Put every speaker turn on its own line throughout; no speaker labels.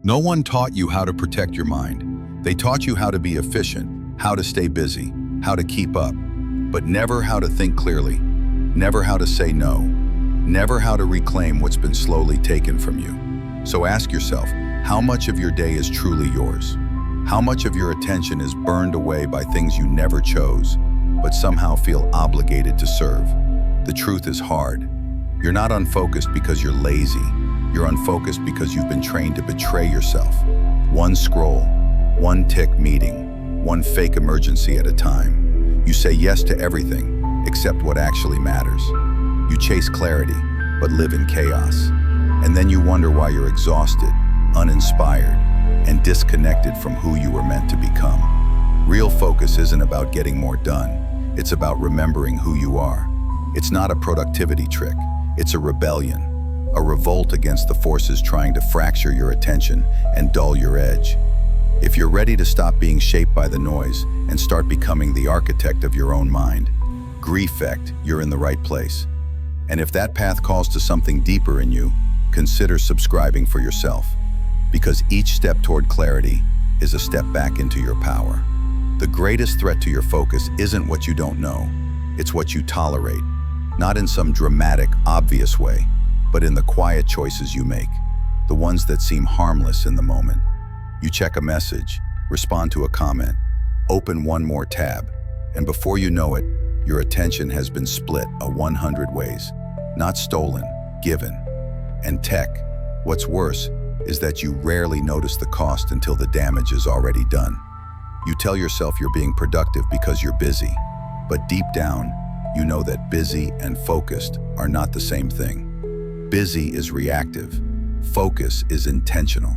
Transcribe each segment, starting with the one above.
No one taught you how to protect your mind. They taught you how to be efficient, how to stay busy, how to keep up, but never how to think clearly, never how to say no, never how to reclaim what's been slowly taken from you. So ask yourself, how much of your day is truly yours? How much of your attention is burned away by things you never chose, but somehow feel obligated to serve? The truth is hard. You're not unfocused because you're lazy. You're unfocused because you've been trained to betray yourself. One scroll, one tick meeting, one fake emergency at a time. You say yes to everything except what actually matters. You chase clarity, but live in chaos. And then you wonder why you're exhausted, uninspired, and disconnected from who you were meant to become. Real focus isn't about getting more done. It's about remembering who you are. It's not a productivity trick. It's a rebellion, a revolt against the forces trying to fracture your attention and dull your edge. If you're ready to stop being shaped by the noise and start becoming the architect of your own mind, griefect, you're in the right place. And if that path calls to something deeper in you, consider subscribing for yourself, because each step toward clarity is a step back into your power. The greatest threat to your focus isn't what you don't know, it's what you tolerate, not in some dramatic, obvious way, but in the quiet choices you make, the ones that seem harmless in the moment. You check a message, respond to a comment, open one more tab, and before you know it, your attention has been split 100 ways, not stolen, given. And tech, what's worse, is that you rarely notice the cost until the damage is already done. You tell yourself you're being productive because you're busy, but deep down, you know that busy and focused are not the same thing. Busy is reactive, focus is intentional.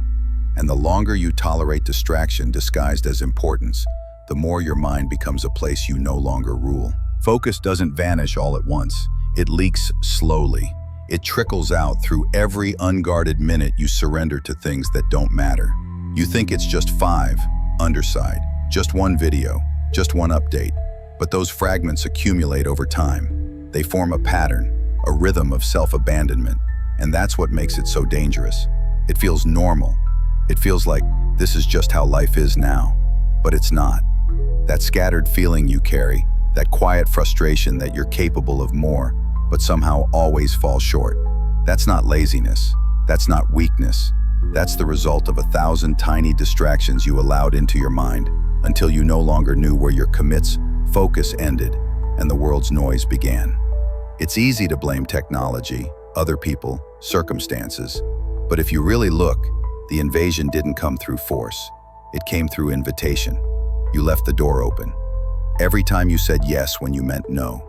And the longer you tolerate distraction disguised as importance, the more your mind becomes a place you no longer rule. Focus doesn't vanish all at once. It leaks slowly. It trickles out through every unguarded minute you surrender to things that don't matter. You think it's just 5, underside, just one video, just one update. But those fragments accumulate over time. They form a pattern, a rhythm of self-abandonment. And that's what makes it so dangerous. It feels normal. It feels like this is just how life is now. But it's not. That scattered feeling you carry, that quiet frustration that you're capable of more, but somehow always fall short. That's not laziness. That's not weakness. That's the result of 1,000 tiny distractions you allowed into your mind until you no longer knew where your commits, focus ended, and the world's noise began. It's easy to blame technology, other people, circumstances. But if you really look, the invasion didn't come through force. It came through invitation. You left the door open. Every time you said yes when you meant no.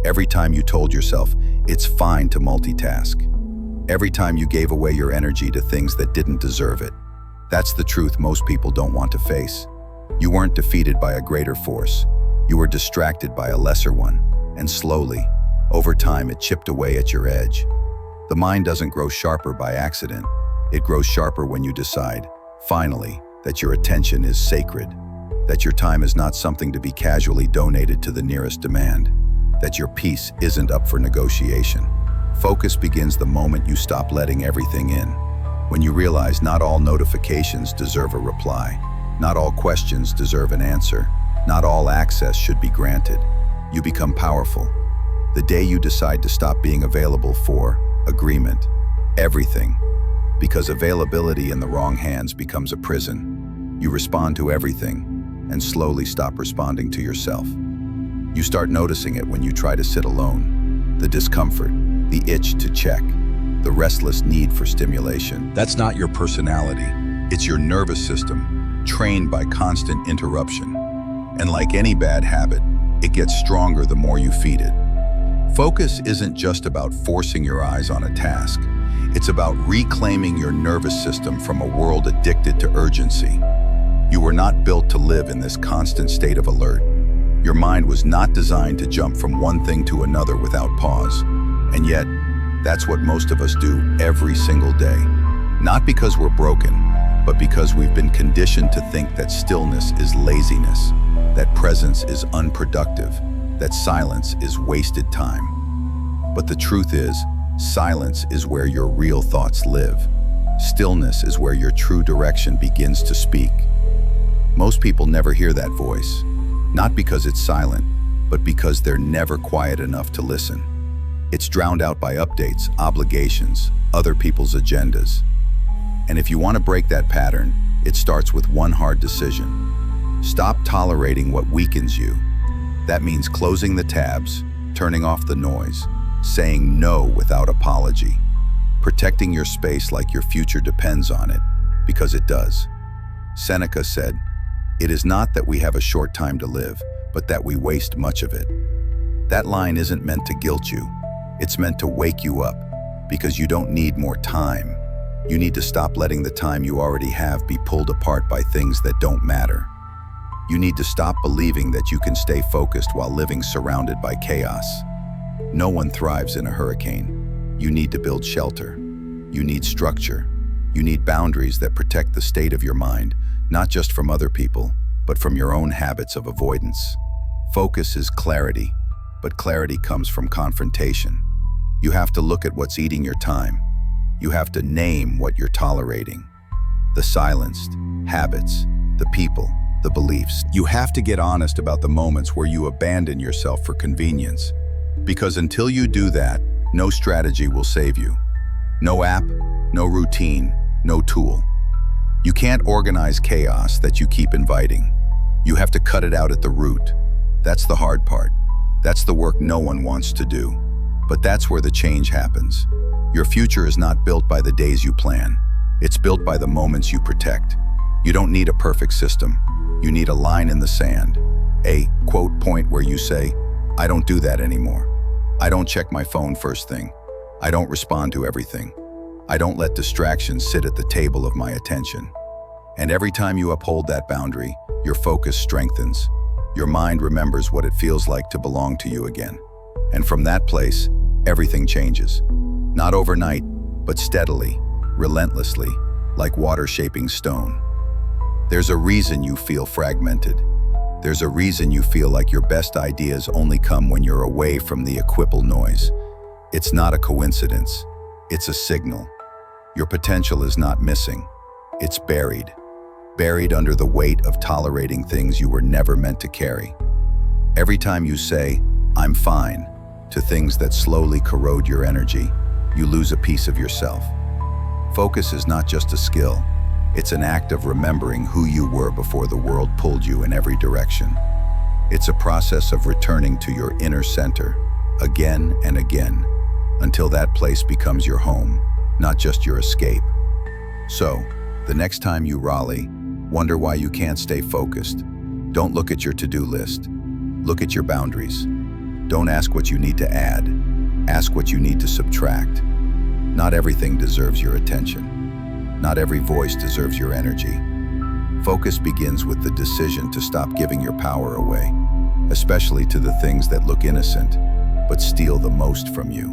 Every time you told yourself it's fine to multitask. Every time you gave away your energy to things that didn't deserve it. That's the truth most people don't want to face. You weren't defeated by a greater force. You were distracted by a lesser one. And slowly, over time, it chipped away at your edge. The mind doesn't grow sharper by accident. It grows sharper when you decide, finally, that your attention is sacred, that your time is not something to be casually donated to the nearest demand, that your peace isn't up for negotiation. Focus begins the moment you stop letting everything in, when you realize not all notifications deserve a reply, not all questions deserve an answer, not all access should be granted. You become powerful. The day you decide to stop being available for agreement, everything, because availability in the wrong hands becomes a prison. You respond to everything and slowly stop responding to yourself. You start noticing it when you try to sit alone. The discomfort, the itch to check, the restless need for stimulation. That's not your personality. It's your nervous system, trained by constant interruption. And like any bad habit, it gets stronger the more you feed it. Focus isn't just about forcing your eyes on a task. It's about reclaiming your nervous system from a world addicted to urgency. You were not built to live in this constant state of alert. Your mind was not designed to jump from one thing to another without pause. And yet, that's what most of us do every single day. Not because we're broken, but because we've been conditioned to think that stillness is laziness, that presence is unproductive, that silence is wasted time. But the truth is, silence is where your real thoughts live. Stillness is where your true direction begins to speak. Most people never hear that voice, not because it's silent, but because they're never quiet enough to listen. It's drowned out by updates, obligations, other people's agendas. And if you want to break that pattern, it starts with one hard decision. Stop tolerating what weakens you. That means closing the tabs, turning off the noise, saying no without apology, protecting your space like your future depends on it, because it does. Seneca said, "It is not that we have a short time to live, but that we waste much of it." That line isn't meant to guilt you. It's meant to wake you up, because you don't need more time. You need to stop letting the time you already have be pulled apart by things that don't matter. You need to stop believing that you can stay focused while living surrounded by chaos. No one thrives in a hurricane. You need to build shelter. You need structure. You need boundaries that protect the state of your mind, not just from other people, but from your own habits of avoidance. Focus is clarity, but clarity comes from confrontation. You have to look at what's eating your time. You have to name what you're tolerating. The silenced, habits, the people, the beliefs. You have to get honest about the moments where you abandon yourself for convenience. Because until you do that, no strategy will save you. No app, no routine, no tool. You can't organize chaos that you keep inviting. You have to cut it out at the root. That's the hard part. That's the work no one wants to do. But that's where the change happens. Your future is not built by the days you plan. It's built by the moments you protect. You don't need a perfect system. You need a line in the sand. A, quote, point where you say, "I don't do that anymore. I don't check my phone first thing. I don't respond to everything. I don't let distractions sit at the table of my attention." And every time you uphold that boundary, your focus strengthens. Your mind remembers what it feels like to belong to you again. And from that place, everything changes. Not overnight, but steadily, relentlessly, like water shaping stone. There's a reason you feel fragmented. There's a reason you feel like your best ideas only come when you're away from the equipal noise. It's not a coincidence. It's a signal. Your potential is not missing. It's buried. Buried under the weight of tolerating things you were never meant to carry. Every time you say, "I'm fine," to things that slowly corrode your energy, you lose a piece of yourself. Focus is not just a skill. It's an act of remembering who you were before the world pulled you in every direction. It's a process of returning to your inner center, again and again, until that place becomes your home, not just your escape. So, the next time you rally, wonder why you can't stay focused, don't look at your to-do list. Look at your boundaries. Don't ask what you need to add. Ask what you need to subtract. Not everything deserves your attention. Not every voice deserves your energy. Focus begins with the decision to stop giving your power away, especially to the things that look innocent, but steal the most from you.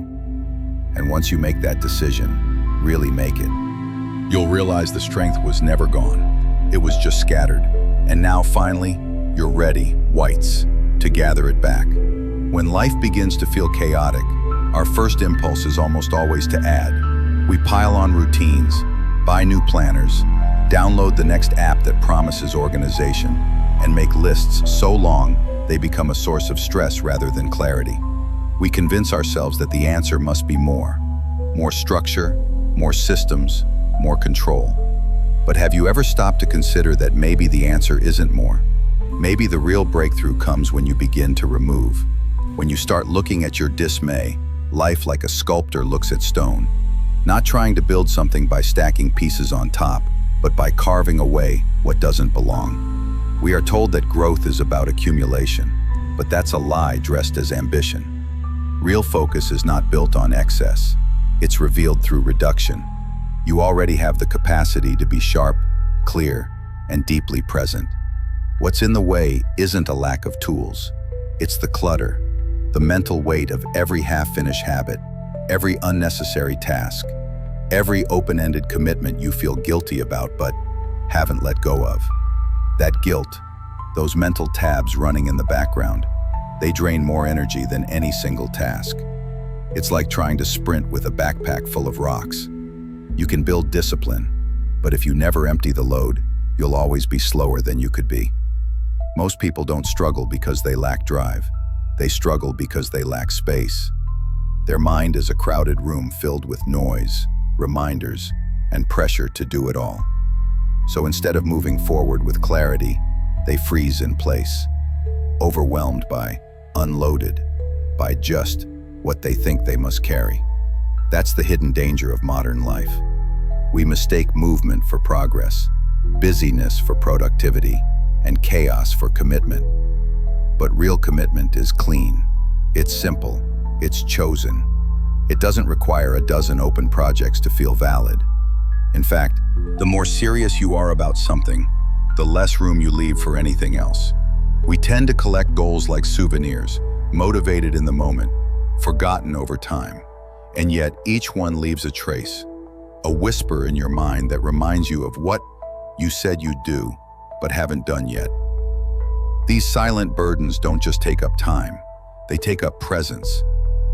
And once you make that decision, really make it, you'll realize the strength was never gone. It was just scattered. And now finally, you're ready, whites, to gather it back. When life begins to feel chaotic, our first impulse is almost always to add. We pile on routines, buy new planners, download the next app that promises organization, and make lists so long they become a source of stress rather than clarity. We convince ourselves that the answer must be more. More structure, more systems, more control. But have you ever stopped to consider that maybe the answer isn't more? Maybe the real breakthrough comes when you begin to remove. When you start looking at your dismay, life like a sculptor looks at stone. Not trying to build something by stacking pieces on top, but by carving away what doesn't belong. We are told that growth is about accumulation, but that's a lie dressed as ambition. Real focus is not built on excess. It's revealed through reduction. You already have the capacity to be sharp, clear, and deeply present. What's in the way isn't a lack of tools. It's the clutter, the mental weight of every half-finished habit, every unnecessary task, every open-ended commitment you feel guilty about but haven't let go of. That guilt, those mental tabs running in the background, they drain more energy than any single task. It's like trying to sprint with a backpack full of rocks. You can build discipline, but if you never empty the load, you'll always be slower than you could be. Most people don't struggle because they lack drive. They struggle because they lack space. Their mind is a crowded room filled with noise, reminders, and pressure to do it all. So instead of moving forward with clarity, they freeze in place, overwhelmed by, unloaded, by just what they think they must carry. That's the hidden danger of modern life. We mistake movement for progress, busyness for productivity, and chaos for commitment. But real commitment is clean. It's simple. It's chosen. It doesn't require a dozen open projects to feel valid. In fact, the more serious you are about something, the less room you leave for anything else. We tend to collect goals like souvenirs, motivated in the moment, forgotten over time. And yet each one leaves a trace, a whisper in your mind that reminds you of what you said you'd do, but haven't done yet. These silent burdens don't just take up time, they take up presence.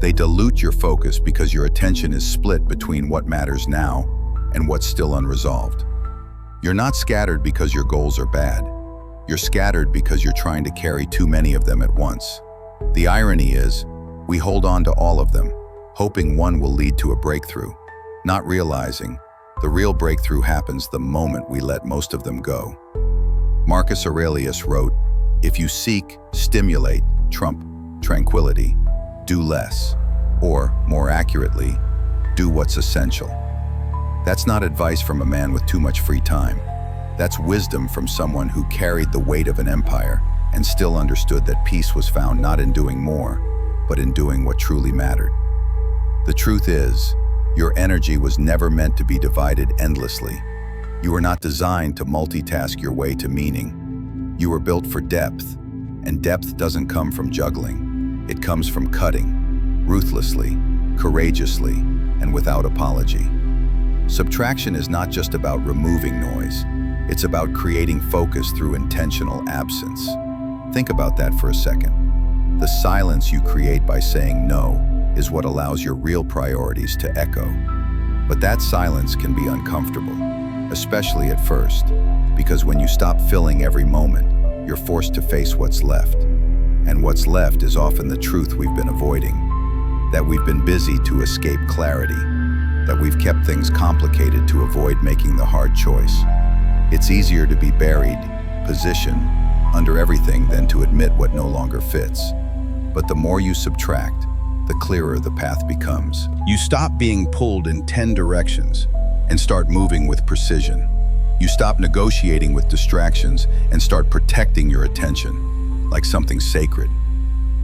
They dilute your focus because your attention is split between what matters now and what's still unresolved. You're not scattered because your goals are bad. You're scattered because you're trying to carry too many of them at once. The irony is, we hold on to all of them, hoping one will lead to a breakthrough, not realizing the real breakthrough happens the moment we let most of them go. Marcus Aurelius wrote, "If you seek, stimulate, tranquility, do less, or, more accurately, do what's essential." That's not advice from a man with too much free time. That's wisdom from someone who carried the weight of an empire and still understood that peace was found not in doing more, but in doing what truly mattered. The truth is, your energy was never meant to be divided endlessly. You were not designed to multitask your way to meaning. You were built for depth, and depth doesn't come from juggling. It comes from cutting, ruthlessly, courageously, and without apology. Subtraction is not just about removing noise. It's about creating focus through intentional absence. Think about that for a second. The silence you create by saying no is what allows your real priorities to echo. But that silence can be uncomfortable, especially at first, because when you stop filling every moment, you're forced to face what's left. And what's left is often the truth we've been avoiding, that we've been busy to escape clarity, that we've kept things complicated to avoid making the hard choice. It's easier to be buried, positioned, under everything than to admit what no longer fits. But the more you subtract, the clearer the path becomes. You stop being pulled in 10 directions and start moving with precision. You stop negotiating with distractions and start protecting your attention like something sacred.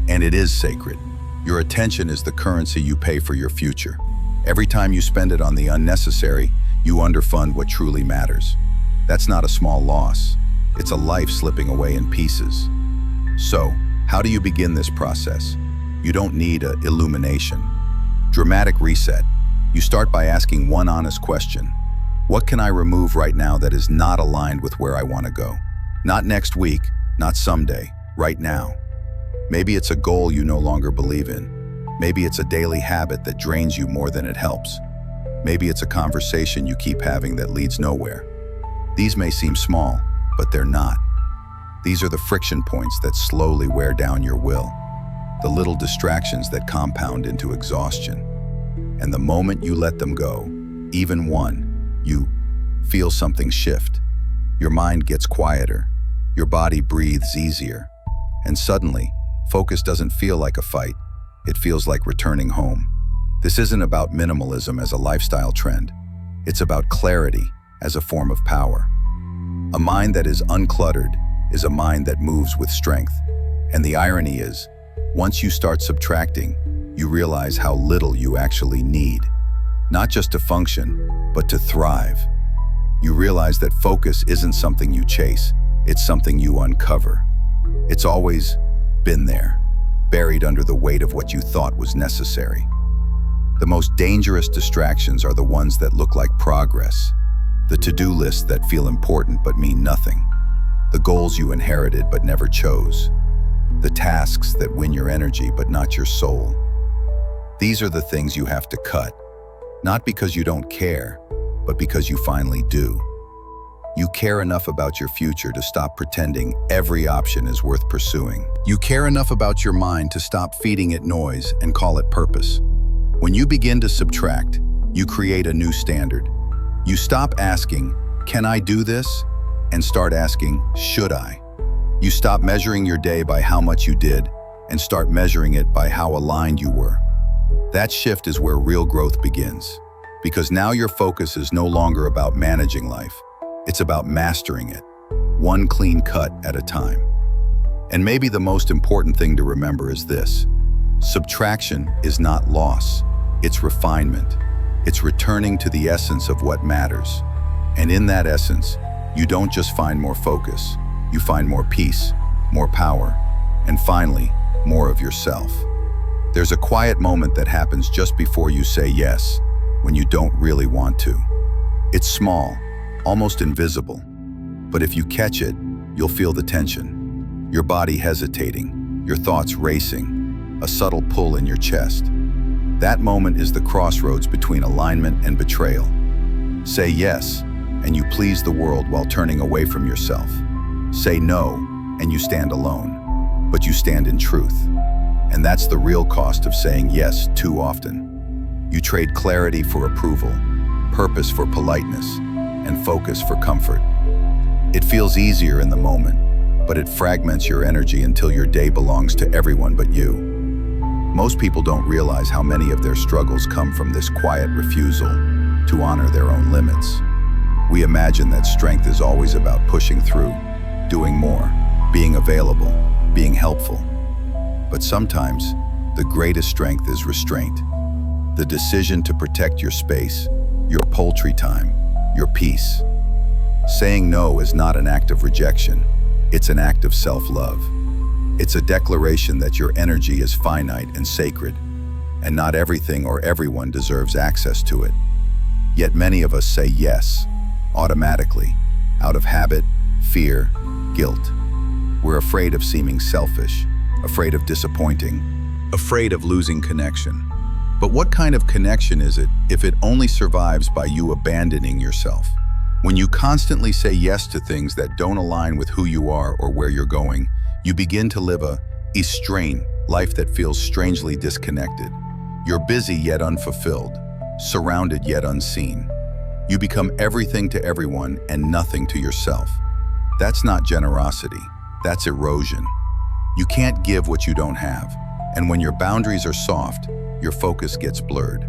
And it is sacred. Your attention is the currency you pay for your future. Every time you spend it on the unnecessary, you underfund what truly matters. That's not a small loss. It's a life slipping away in pieces. So, how do you begin this process? You don't need an illumination. Dramatic reset. You start by asking one honest question. What can I remove right now that is not aligned with where I want to go? Not next week, not someday, right now. Maybe it's a goal you no longer believe in. Maybe it's a daily habit that drains you more than it helps. Maybe it's a conversation you keep having that leads nowhere. These may seem small, but they're not. These are the friction points that slowly wear down your will, the little distractions that compound into exhaustion. And the moment you let them go, even one, you feel something shift. Your mind gets quieter, your body breathes easier, and suddenly, focus doesn't feel like a fight. It feels like returning home. This isn't about minimalism as a lifestyle trend. It's about clarity as a form of power. A mind that is uncluttered is a mind that moves with strength. And the irony is, once you start subtracting, you realize how little you actually need. Not just to function, but to thrive. You realize that focus isn't something you chase, it's something you uncover. It's always been there, buried under the weight of what you thought was necessary. The most dangerous distractions are the ones that look like progress, the to-do lists that feel important but mean nothing, the goals you inherited but never chose, the tasks that win your energy but not your soul. These are the things you have to cut, not because you don't care, but because you finally do. You care enough about your future to stop pretending every option is worth pursuing. You care enough about your mind to stop feeding it noise and call it purpose. When you begin to subtract, you create a new standard. You stop asking, "Can I do this?" and start asking, "Should I?" You stop measuring your day by how much you did and start measuring it by how aligned you were. That shift is where real growth begins, because now your focus is no longer about managing life. It's about mastering it, one clean cut at a time. And maybe the most important thing to remember is this: subtraction is not loss, it's refinement. It's returning to the essence of what matters. And in that essence, you don't just find more focus, you find more peace, more power, and finally, more of yourself. There's a quiet moment that happens just before you say yes, when you don't really want to. It's small, almost invisible, but if you catch it, you'll feel the tension. Your body hesitating, your thoughts racing, a subtle pull in your chest. That moment is the crossroads between alignment and betrayal. Say yes, and you please the world while turning away from yourself. Say no, and you stand alone, but you stand in truth. And that's the real cost of saying yes too often. You trade clarity for approval, purpose for politeness, and focus for comfort. It feels easier in the moment, but it fragments your energy until your day belongs to everyone but you. Most people don't realize how many of their struggles come from this quiet refusal to honor their own limits. We imagine that strength is always about pushing through, doing more, being available, being helpful. But sometimes, the greatest strength is restraint. The decision to protect your space, your poultry time, your peace. Saying no is not an act of rejection, it's an act of self-love. It's a declaration that your energy is finite and sacred, and not everything or everyone deserves access to it. Yet many of us say yes, automatically, out of habit, fear, guilt. We're afraid of seeming selfish, afraid of disappointing, afraid of losing connection. But what kind of connection is it if it only survives by you abandoning yourself? When you constantly say yes to things that don't align with who you are or where you're going, you begin to live a strained life that feels strangely disconnected. You're busy yet unfulfilled, surrounded yet unseen. You become everything to everyone and nothing to yourself. That's not generosity, that's erosion. You can't give what you don't have, and when your boundaries are soft, your focus gets blurred.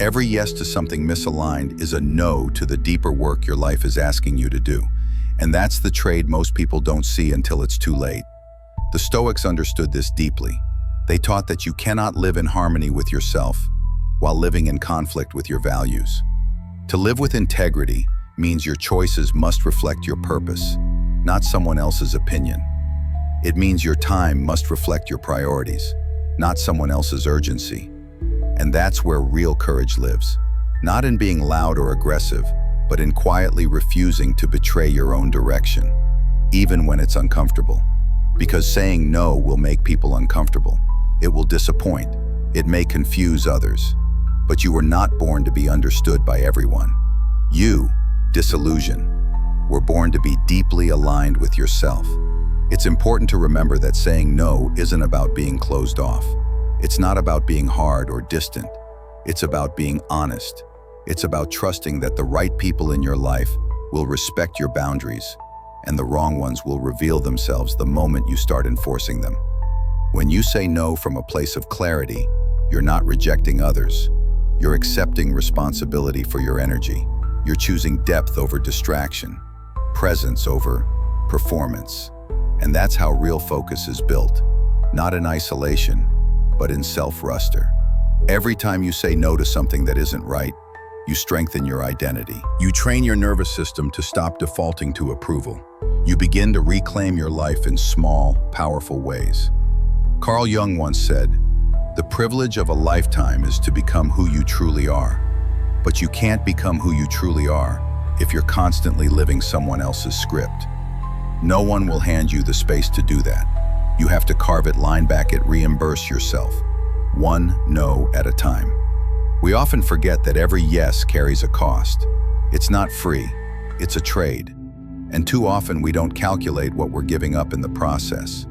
Every yes to something misaligned is a no to the deeper work your life is asking you to do, and that's the trade most people don't see until it's too late. The Stoics understood this deeply. They taught that you cannot live in harmony with yourself while living in conflict with your values. To live with integrity means your choices must reflect your purpose, not someone else's opinion. It means your time must reflect your priorities, not someone else's urgency. And that's where real courage lives, not in being loud or aggressive, but in quietly refusing to betray your own direction, even when it's uncomfortable. Because saying no will make people uncomfortable. It will disappoint. It may confuse others. But you were not born to be understood by everyone. You, disillusion, were born to be deeply aligned with yourself. It's important to remember that saying no isn't about being closed off. It's not about being hard or distant. It's about being honest. It's about trusting that the right people in your life will respect your boundaries, and the wrong ones will reveal themselves the moment you start enforcing them. When you say no from a place of clarity, you're not rejecting others. You're accepting responsibility for your energy. You're choosing depth over distraction, presence over performance. And that's how real focus is built, not in isolation, but in self-luster. Every time you say no to something that isn't right, you strengthen your identity. You train your nervous system to stop defaulting to approval. You begin to reclaim your life in small, powerful ways. Carl Jung once said, "The privilege of a lifetime is to become who you truly are. But you can't become who you truly are if you're constantly living someone else's script. No one will hand you the space to do that. You have to carve it, line back it, reimburse yourself, one no at a time." We often forget that every yes carries a cost. It's not free, it's a trade. And too often we don't calculate what we're giving up in the process.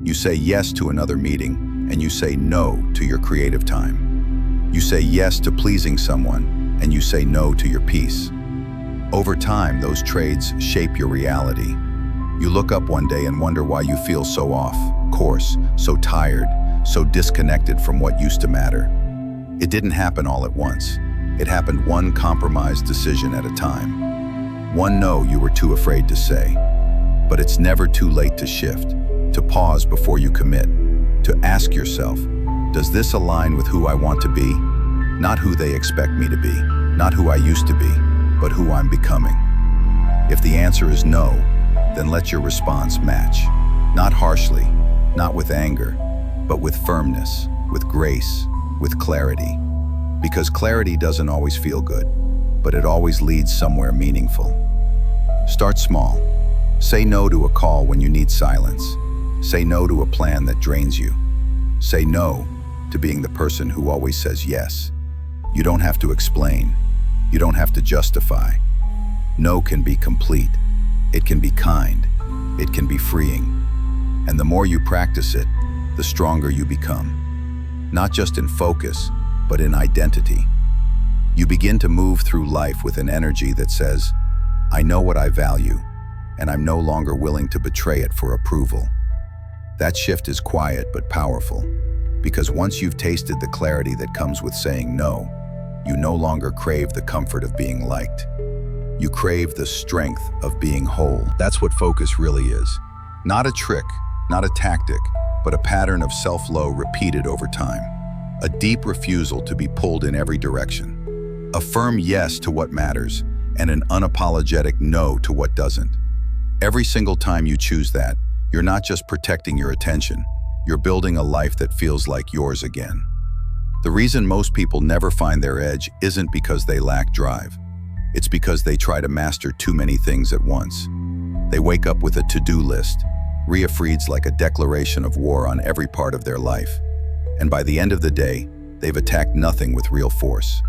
You say yes to another meeting, and you say no to your creative time. You say yes to pleasing someone, and you say no to your peace. Over time, those trades shape your reality. You look up one day and wonder why you feel so off course, so tired, so disconnected from what used to matter. It didn't happen all at once. It happened one compromised decision at a time. One no you were too afraid to say. But it's never too late to shift, to pause before you commit, to ask yourself, does this align with who I want to be? Not who they expect me to be, not who I used to be, but who I'm becoming. If the answer is no, then let your response match. Not harshly, not with anger, but with firmness, with grace, with clarity. Because clarity doesn't always feel good, but it always leads somewhere meaningful. Start small. Say no to a call when you need silence. Say no to a plan that drains you. Say no to being the person who always says yes. You don't have to explain. You don't have to justify. No can be complete. It can be kind. It can be freeing. And the more you practice it, the stronger you become. Not just in focus, but in identity. You begin to move through life with an energy that says, I know what I value, and I'm no longer willing to betray it for approval. That shift is quiet but powerful, because once you've tasted the clarity that comes with saying no, you no longer crave the comfort of being liked. You crave the strength of being whole. That's what focus really is. Not a trick, not a tactic, but a pattern of self-low repeated over time. A deep refusal to be pulled in every direction. A firm yes to what matters, and an unapologetic no to what doesn't. Every single time you choose that, you're not just protecting your attention, you're building a life that feels like yours again. The reason most people never find their edge isn't because they lack drive. It's because they try to master too many things at once. They wake up with a to-do list, reaffreeds like a declaration of war on every part of their life. And by the end of the day, they've attacked nothing with real force.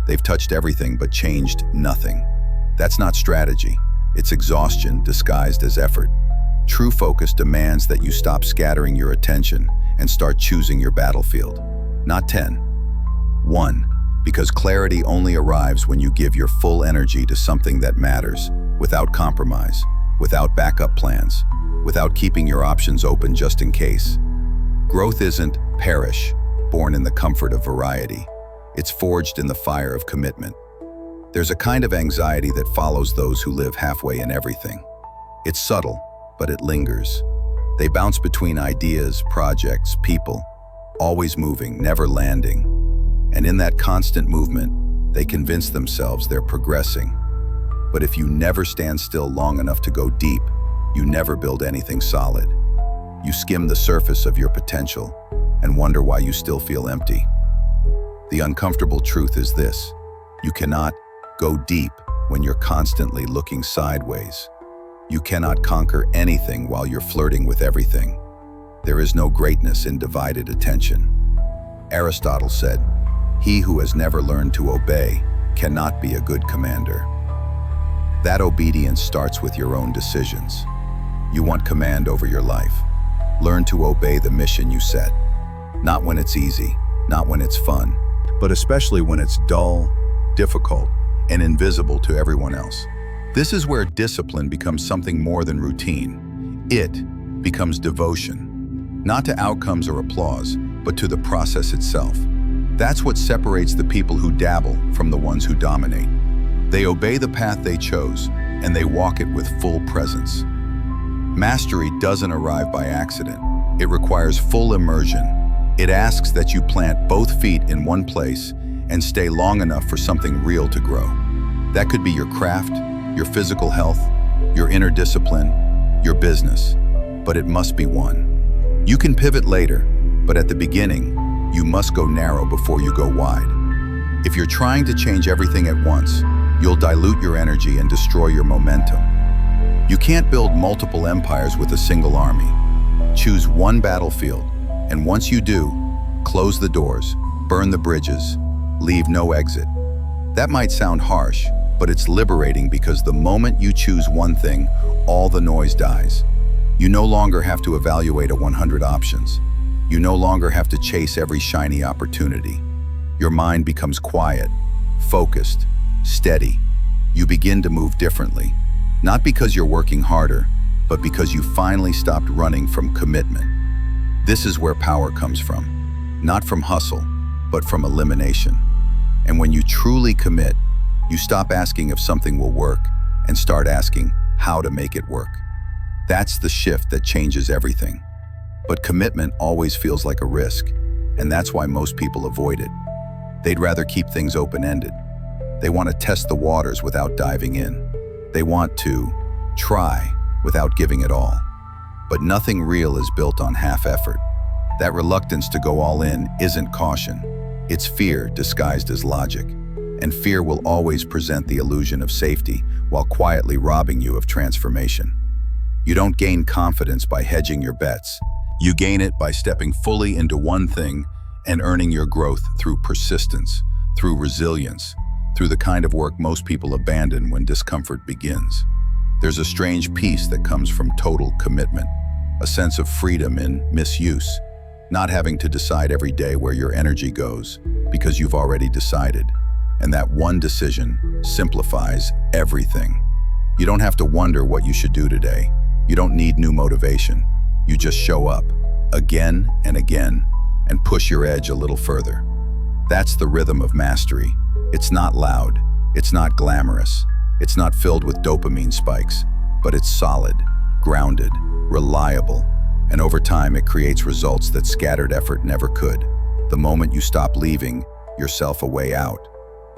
They've touched everything but changed nothing. That's not strategy. It's exhaustion disguised as effort. True focus demands that you stop scattering your attention and start choosing your battlefield. Not 10. 1. Because clarity only arrives when you give your full energy to something that matters, without compromise, without backup plans, without keeping your options open just in case. Growth isn't perish, born in the comfort of variety. It's forged in the fire of commitment. There's a kind of anxiety that follows those who live halfway in everything. It's subtle, but it lingers. They bounce between ideas, projects, people, always moving, never landing. And in that constant movement, they convince themselves they're progressing. But if you never stand still long enough to go deep, you never build anything solid. You skim the surface of your potential and wonder why you still feel empty. The uncomfortable truth is this: you cannot go deep when you're constantly looking sideways. You cannot conquer anything while you're flirting with everything. There is no greatness in divided attention. Aristotle said, "He who has never learned to obey cannot be a good commander." That obedience starts with your own decisions. You want command over your life. Learn to obey the mission you set. Not when it's easy, not when it's fun, but especially when it's dull, difficult, and invisible to everyone else. This is where discipline becomes something more than routine. It becomes devotion, not to outcomes or applause, but to the process itself. That's what separates the people who dabble from the ones who dominate. They obey the path they chose, and they walk it with full presence. Mastery doesn't arrive by accident. It requires full immersion. It asks that you plant both feet in one place and stay long enough for something real to grow. That could be your craft, your physical health, your inner discipline, your business, but it must be one. You can pivot later, but at the beginning, you must go narrow before you go wide. If you're trying to change everything at once, you'll dilute your energy and destroy your momentum. You can't build multiple empires with a single army. Choose one battlefield, and once you do, close the doors, burn the bridges, leave no exit. That might sound harsh, but it's liberating because the moment you choose one thing, all the noise dies. You no longer have to evaluate 100 options. You no longer have to chase every shiny opportunity. Your mind becomes quiet, focused, steady. You begin to move differently, not because you're working harder, but because you finally stopped running from commitment. This is where power comes from, not from hustle, but from elimination. And when you truly commit, you stop asking if something will work and start asking how to make it work. That's the shift that changes everything. But commitment always feels like a risk, and that's why most people avoid it. They'd rather keep things open-ended. They want to test the waters without diving in. They want to try without giving it all. But nothing real is built on half effort. That reluctance to go all in isn't caution. It's fear disguised as logic. And fear will always present the illusion of safety while quietly robbing you of transformation. You don't gain confidence by hedging your bets. You gain it by stepping fully into one thing and earning your growth through persistence, through resilience, through the kind of work most people abandon when discomfort begins. There's a strange peace that comes from total commitment, a sense of freedom in misuse, not having to decide every day where your energy goes because you've already decided. And that one decision simplifies everything. You don't have to wonder what you should do today. You don't need new motivation. You just show up again and again and push your edge a little further. That's the rhythm of mastery. It's not loud, it's not glamorous, it's not filled with dopamine spikes, but it's solid, grounded, reliable, and over time it creates results that scattered effort never could. The moment you stop leaving yourself a way out,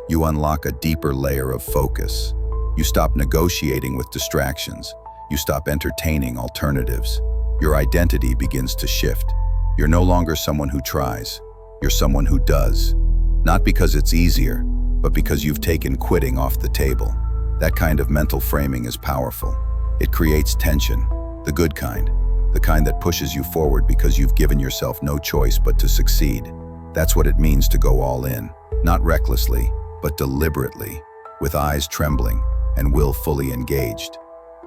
you unlock a deeper layer of focus. You stop negotiating with distractions. You stop entertaining alternatives. Your identity begins to shift. You're no longer someone who tries. You're someone who does. Not because it's easier, but because you've taken quitting off the table. That kind of mental framing is powerful. It creates tension, the good kind, the kind that pushes you forward because you've given yourself no choice but to succeed. That's what it means to go all in, not recklessly, but deliberately, with eyes trembling and will fully engaged.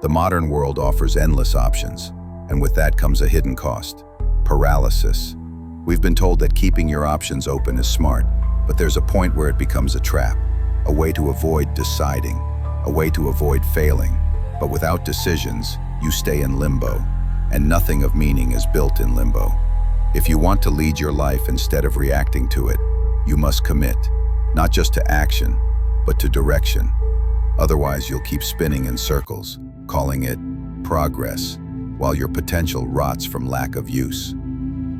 The modern world offers endless options, and with that comes a hidden cost: paralysis. We've been told that keeping your options open is smart, but there's a point where it becomes a trap, a way to avoid deciding, a way to avoid failing. But without decisions, you stay in limbo, and nothing of meaning is built in limbo. If you want to lead your life instead of reacting to it, you must commit, not just to action, but to direction. Otherwise, you'll keep spinning in circles, calling it progress, while your potential rots from lack of use.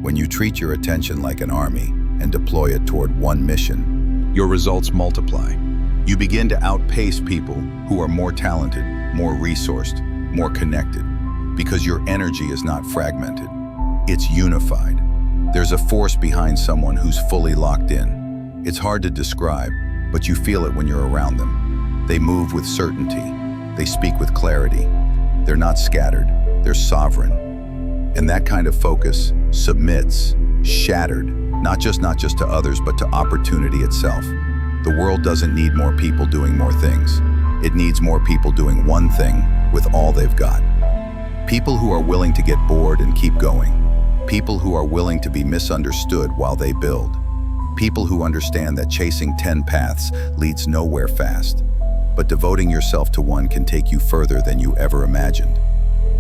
When you treat your attention like an army and deploy it toward one mission, your results multiply. You begin to outpace people who are more talented, more resourced, more connected, because your energy is not fragmented, it's unified. There's a force behind someone who's fully locked in. It's hard to describe, but you feel it when you're around them. They move with certainty. They speak with clarity. They're not scattered. They're sovereign. And that kind of focus submits, shattered, not just to others, but to opportunity itself. The world doesn't need more people doing more things. It needs more people doing one thing with all they've got. People who are willing to get bored and keep going. People who are willing to be misunderstood while they build. People who understand that chasing 10 paths leads nowhere fast, but devoting yourself to one can take you further than you ever imagined.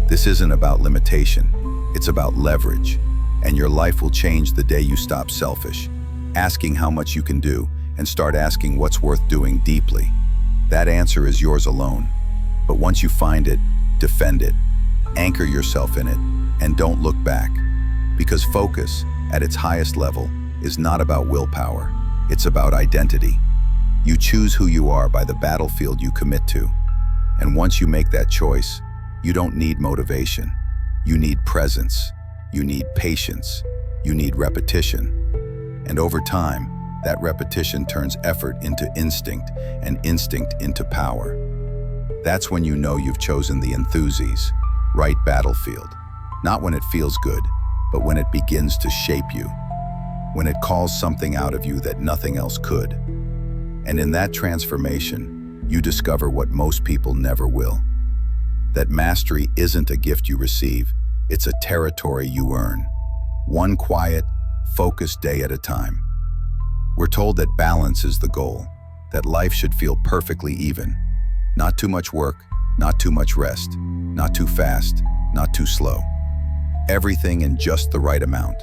This isn't about limitation, it's about leverage, and your life will change the day you stop selfish, asking how much you can do, and start asking what's worth doing deeply. That answer is yours alone, but once you find it, defend it, anchor yourself in it, and don't look back, because focus, at its highest level, is not about willpower, it's about identity. You choose who you are by the battlefield you commit to. And once you make that choice, you don't need motivation. You need presence. You need patience. You need repetition. And over time, that repetition turns effort into instinct and instinct into power. That's when you know you've chosen the enthusiast, right battlefield. Not when it feels good, but when it begins to shape you. When it calls something out of you that nothing else could. And in that transformation, you discover what most people never will. That mastery isn't a gift you receive, it's a territory you earn. One quiet, focused day at a time. We're told that balance is the goal, that life should feel perfectly even. Not too much work, not too much rest, not too fast, not too slow. Everything in just the right amount.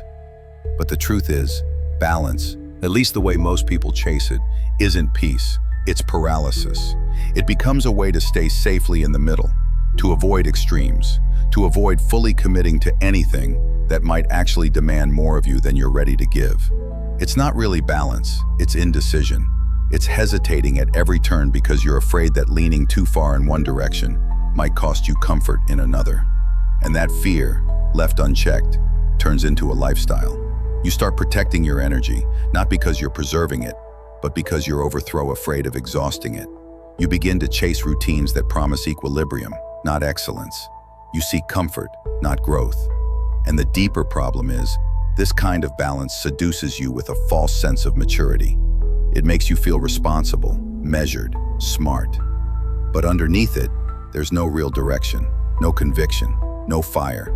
But the truth is, balance, at least the way most people chase it, isn't peace, it's paralysis. It becomes a way to stay safely in the middle, to avoid extremes, to avoid fully committing to anything that might actually demand more of you than you're ready to give. It's not really balance, it's indecision. It's hesitating at every turn because you're afraid that leaning too far in one direction might cost you comfort in another. And that fear, left unchecked, turns into a lifestyle. You start protecting your energy, not because you're preserving it, but because you're afraid of exhausting it. You begin to chase routines that promise equilibrium, not excellence. You seek comfort, not growth. And the deeper problem is, this kind of balance seduces you with a false sense of maturity. It makes you feel responsible, measured, smart. But underneath it, there's no real direction, no conviction, no fire.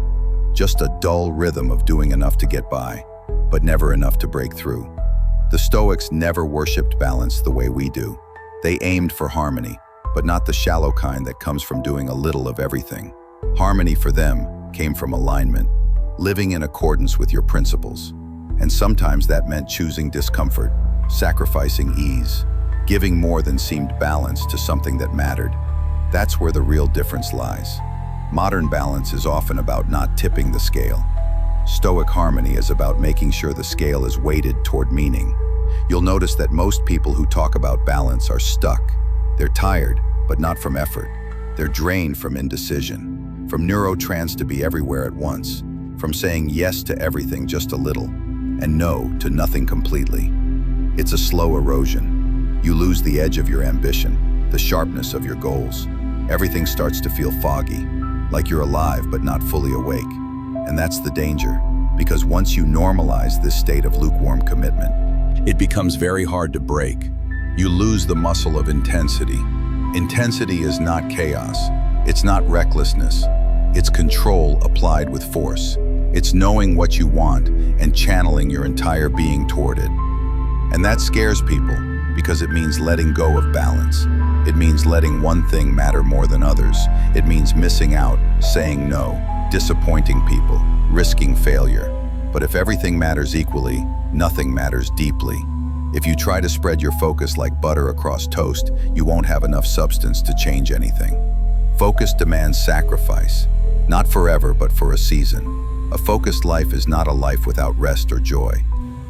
Just a dull rhythm of doing enough to get by, but never enough to break through. The Stoics never worshipped balance the way we do. They aimed for harmony, but not the shallow kind that comes from doing a little of everything. Harmony for them came from alignment, living in accordance with your principles. And sometimes that meant choosing discomfort, sacrificing ease, giving more than seemed balanced to something that mattered. That's where the real difference lies. Modern balance is often about not tipping the scale. Stoic harmony is about making sure the scale is weighted toward meaning. You'll notice that most people who talk about balance are stuck. They're tired, but not from effort. They're drained from indecision, from neurotrans to be everywhere at once, from saying yes to everything just a little, and no to nothing completely. It's a slow erosion. You lose the edge of your ambition, the sharpness of your goals. Everything starts to feel foggy, like you're alive but not fully awake. And that's the danger, because once you normalize this state of lukewarm commitment, it becomes very hard to break. You lose the muscle of intensity. Intensity is not chaos. It's not recklessness. It's control applied with force. It's knowing what you want and channeling your entire being toward it. And that scares people because it means letting go of balance. It means letting one thing matter more than others. It means missing out, saying no, disappointing people, risking failure. But if everything matters equally, nothing matters deeply. If you try to spread your focus like butter across toast, you won't have enough substance to change anything. Focus demands sacrifice, not forever, but for a season. A focused life is not a life without rest or joy.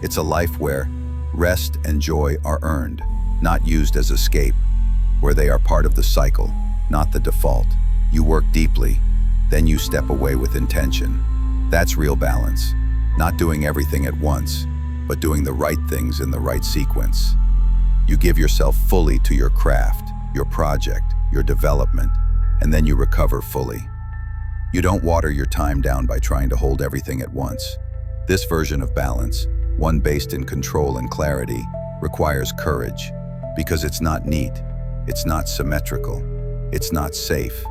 It's a life where rest and joy are earned, not used as escape, where they are part of the cycle, not the default. You work deeply, then you step away with intention. That's real balance. Not doing everything at once, but doing the right things in the right sequence. You give yourself fully to your craft, your project, your development, and then you recover fully. You don't water your time down by trying to hold everything at once. This version of balance, one based in control and clarity, requires courage, because it's not neat, it's not symmetrical, it's not safe.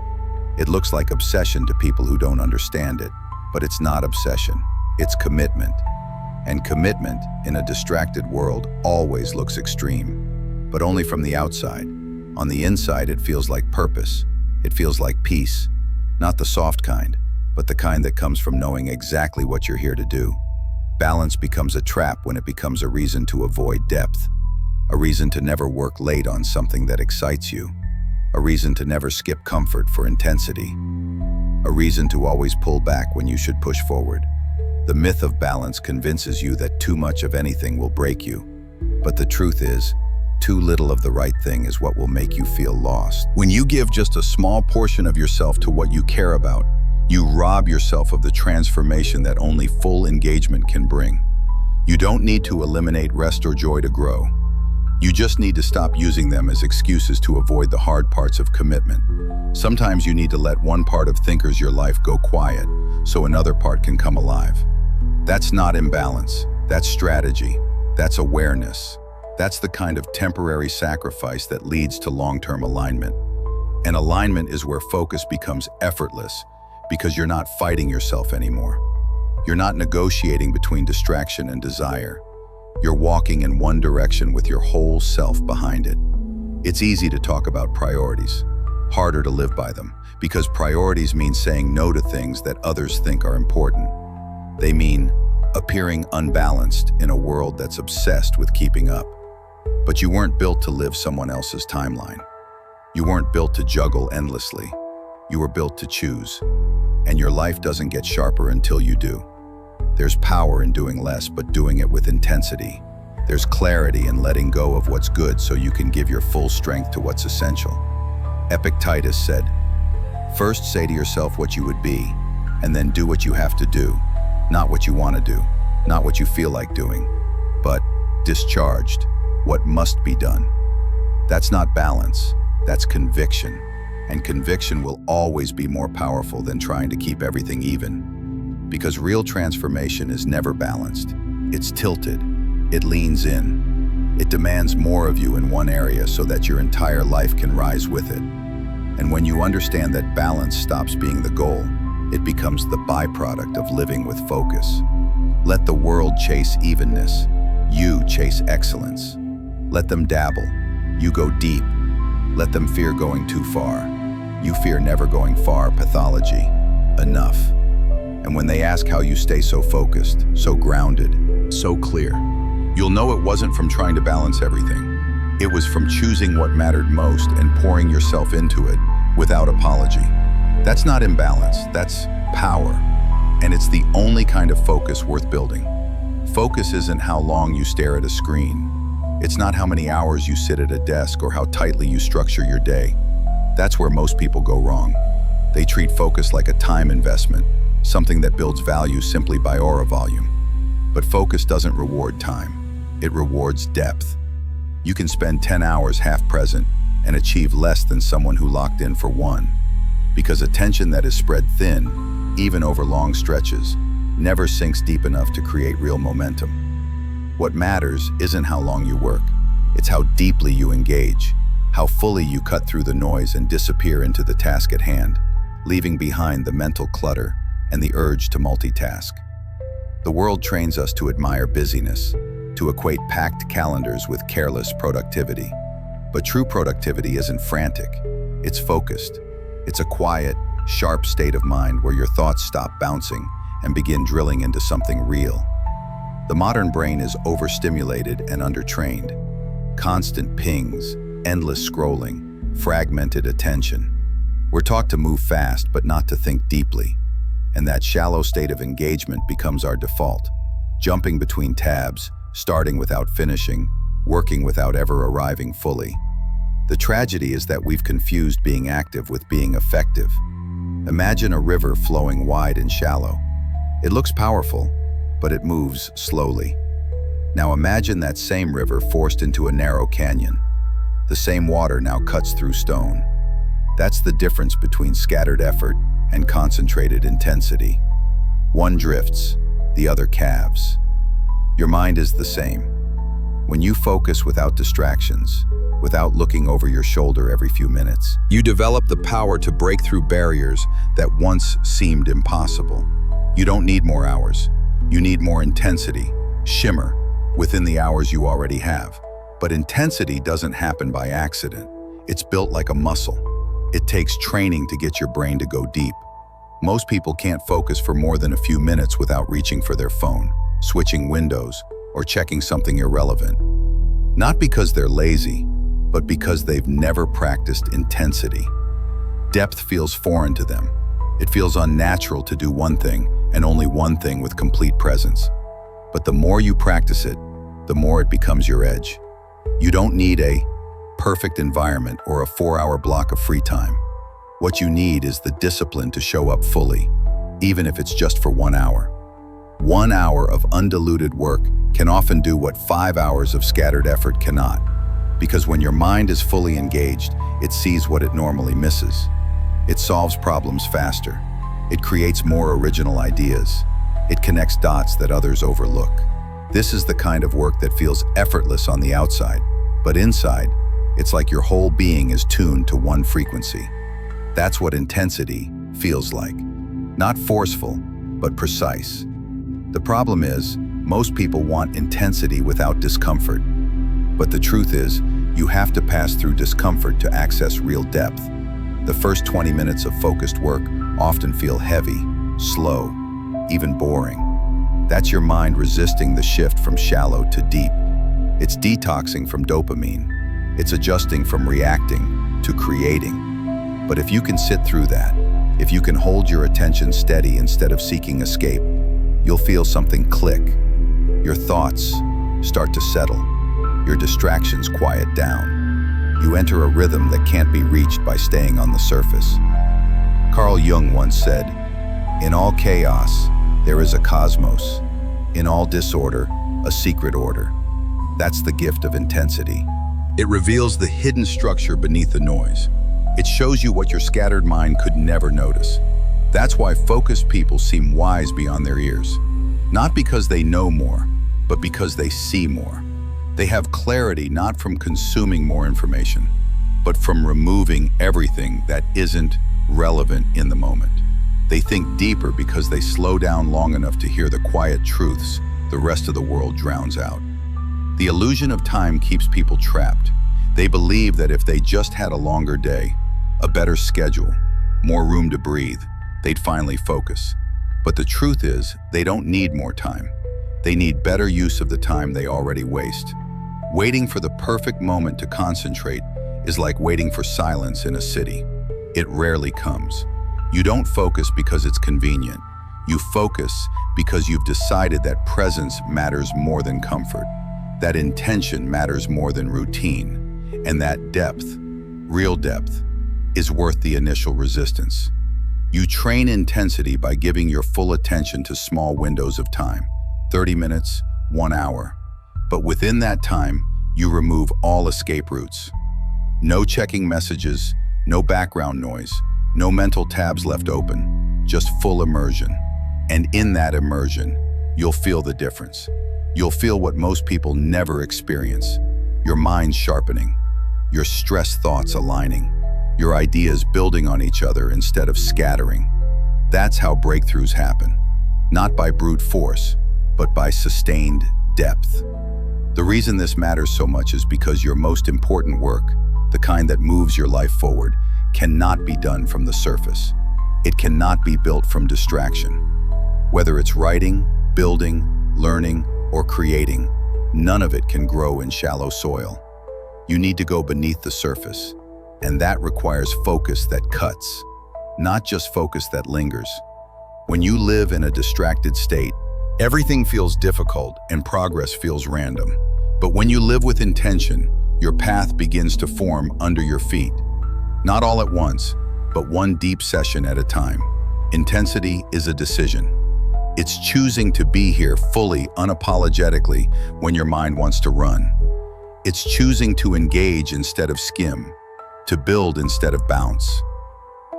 It looks like obsession to people who don't understand it, but it's not obsession, it's commitment. And commitment in a distracted world always looks extreme, but only from the outside. On the inside, it feels like purpose. It feels like peace, not the soft kind, but the kind that comes from knowing exactly what you're here to do. Balance becomes a trap when it becomes a reason to avoid depth, a reason to never work late on something that excites you, a reason to never skip comfort for intensity, a reason to always pull back when you should push forward. The myth of balance convinces you that too much of anything will break you, but the truth is, too little of the right thing is what will make you feel lost. When you give just a small portion of yourself to what you care about, you rob yourself of the transformation that only full engagement can bring. You don't need to eliminate rest or joy to grow. You just need to stop using them as excuses to avoid the hard parts of commitment. Sometimes you need to let one part of thinkers your life go quiet so another part can come alive. That's not imbalance. That's strategy. That's awareness. That's the kind of temporary sacrifice that leads to long-term alignment. And alignment is where focus becomes effortless because you're not fighting yourself anymore. You're not negotiating between distraction and desire. You're walking in one direction with your whole self behind it. It's easy to talk about priorities, harder to live by them, because priorities mean saying no to things that others think are important. They mean appearing unbalanced in a world that's obsessed with keeping up. But you weren't built to live someone else's timeline. You weren't built to juggle endlessly. You were built to choose. And your life doesn't get sharper until you do. There's power in doing less, but doing it with intensity. There's clarity in letting go of what's good so you can give your full strength to what's essential. Epictetus said, "First say to yourself what you would be, and then do what you have to do, not what you want to do, not what you feel like doing, but discharged, what must be done." That's not balance, that's conviction. And conviction will always be more powerful than trying to keep everything even. Because real transformation is never balanced. It's tilted. It leans in. It demands more of you in one area so that your entire life can rise with it. And when you understand that balance stops being the goal, it becomes the byproduct of living with focus. Let the world chase evenness. You chase excellence. Let them dabble. You go deep. Let them fear going too far. You fear never going far. Pathology. Enough. And when they ask how you stay so focused, so grounded, so clear, you'll know it wasn't from trying to balance everything. It was from choosing what mattered most and pouring yourself into it without apology. That's not imbalance, that's power. And it's the only kind of focus worth building. Focus isn't how long you stare at a screen. It's not how many hours you sit at a desk or how tightly you structure your day. That's where most people go wrong. They treat focus like a time investment, something that builds value simply by aura volume. But focus doesn't reward time. It rewards depth. You can spend 10 hours half present and achieve less than someone who locked in for one. Because attention that is spread thin, even over long stretches, never sinks deep enough to create real momentum. What matters isn't how long you work. It's how deeply you engage, how fully you cut through the noise and disappear into the task at hand, leaving behind the mental clutter and the urge to multitask. The world trains us to admire busyness, to equate packed calendars with careless productivity. But true productivity isn't frantic, it's focused. It's a quiet, sharp state of mind where your thoughts stop bouncing and begin drilling into something real. The modern brain is overstimulated and undertrained. Constant pings, endless scrolling, fragmented attention. We're taught to move fast but not to think deeply. And that shallow state of engagement becomes our default, jumping between tabs, starting without finishing, working without ever arriving fully. The tragedy is that we've confused being active with being effective. Imagine a river flowing wide and shallow. It looks powerful, but it moves slowly. Now imagine that same river forced into a narrow canyon. The same water now cuts through stone. That's the difference between scattered effort and concentrated intensity. One drifts, the other calves. Your mind is the same. When you focus without distractions, without looking over your shoulder every few minutes, you develop the power to break through barriers that once seemed impossible. You don't need more hours. You need more intensity, shimmer, within the hours you already have. But intensity doesn't happen by accident. It's built like a muscle. It takes training to get your brain to go deep. Most people can't focus for more than a few minutes without reaching for their phone, switching windows, or checking something irrelevant. Not because they're lazy, but because they've never practiced intensity. Depth feels foreign to them. It feels unnatural to do one thing and only one thing with complete presence. But the more you practice it, the more it becomes your edge. You don't need a perfect environment or a 4-hour block of free time. What you need is the discipline to show up fully, even if it's just for 1 hour. 1 hour of undiluted work can often do what 5 hours of scattered effort cannot. Because when your mind is fully engaged, it sees what it normally misses. It solves problems faster. It creates more original ideas. It connects dots that others overlook. This is the kind of work that feels effortless on the outside, but inside, it's like your whole being is tuned to one frequency. That's what intensity feels like. Not forceful, but precise. The problem is, most people want intensity without discomfort. But the truth is, you have to pass through discomfort to access real depth. The first 20 minutes of focused work often feel heavy, slow, even boring. That's your mind resisting the shift from shallow to deep. It's detoxing from dopamine. It's adjusting from reacting to creating. But if you can sit through that, if you can hold your attention steady instead of seeking escape, you'll feel something click. Your thoughts start to settle. Your distractions quiet down. You enter a rhythm that can't be reached by staying on the surface. Carl Jung once said, "In all chaos, there is a cosmos. In all disorder, a secret order." That's the gift of intensity. It reveals the hidden structure beneath the noise. It shows you what your scattered mind could never notice. That's why focused people seem wise beyond their years. Not because they know more, but because they see more. They have clarity not from consuming more information, but from removing everything that isn't relevant in the moment. They think deeper because they slow down long enough to hear the quiet truths the rest of the world drowns out. The illusion of time keeps people trapped. They believe that if they just had a longer day, a better schedule, more room to breathe, they'd finally focus. But the truth is, they don't need more time. They need better use of the time they already waste. Waiting for the perfect moment to concentrate is like waiting for silence in a city. It rarely comes. You don't focus because it's convenient. You focus because you've decided that presence matters more than comfort, that intention matters more than routine, and that depth, real depth, is worth the initial resistance. You train intensity by giving your full attention to small windows of time, 30 minutes, 1 hour. But within that time, you remove all escape routes. No checking messages, no background noise, no mental tabs left open, just full immersion. And in that immersion, you'll feel the difference. You'll feel what most people never experience. Your mind sharpening, your stressed thoughts aligning, your ideas building on each other instead of scattering. That's how breakthroughs happen, not by brute force, but by sustained depth. The reason this matters so much is because your most important work, the kind that moves your life forward, cannot be done from the surface. It cannot be built from distraction. Whether it's writing, building, learning, or creating, none of it can grow in shallow soil. You need to go beneath the surface, and that requires focus that cuts, not just focus that lingers. When you live in a distracted state, everything feels difficult and progress feels random. But when you live with intention, your path begins to form under your feet. Not all at once, but one deep session at a time. Intensity is a decision. It's choosing to be here fully, unapologetically, when your mind wants to run. It's choosing to engage instead of skim, to build instead of bounce.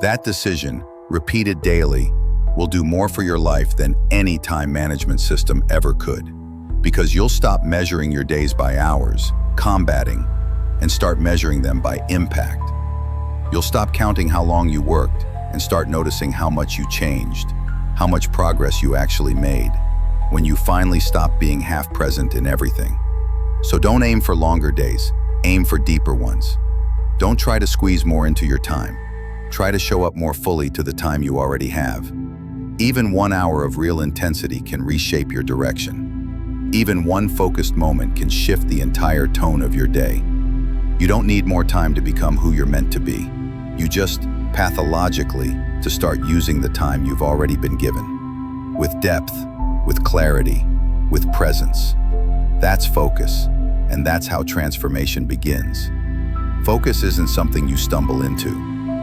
That decision, repeated daily, will do more for your life than any time management system ever could. Because you'll stop measuring your days by hours, combating, and start measuring them by impact. You'll stop counting how long you worked and start noticing how much you changed, how much progress you actually made, when you finally stop being half present in everything. So don't aim for longer days, aim for deeper ones. Don't try to squeeze more into your time. Try to show up more fully to the time you already have. Even 1 hour of real intensity can reshape your direction. Even one focused moment can shift the entire tone of your day. You don't need more time to become who you're meant to be. You just, pathologically, to start using the time you've already been given. With depth, with clarity, with presence. That's focus, and that's how transformation begins. Focus isn't something you stumble into.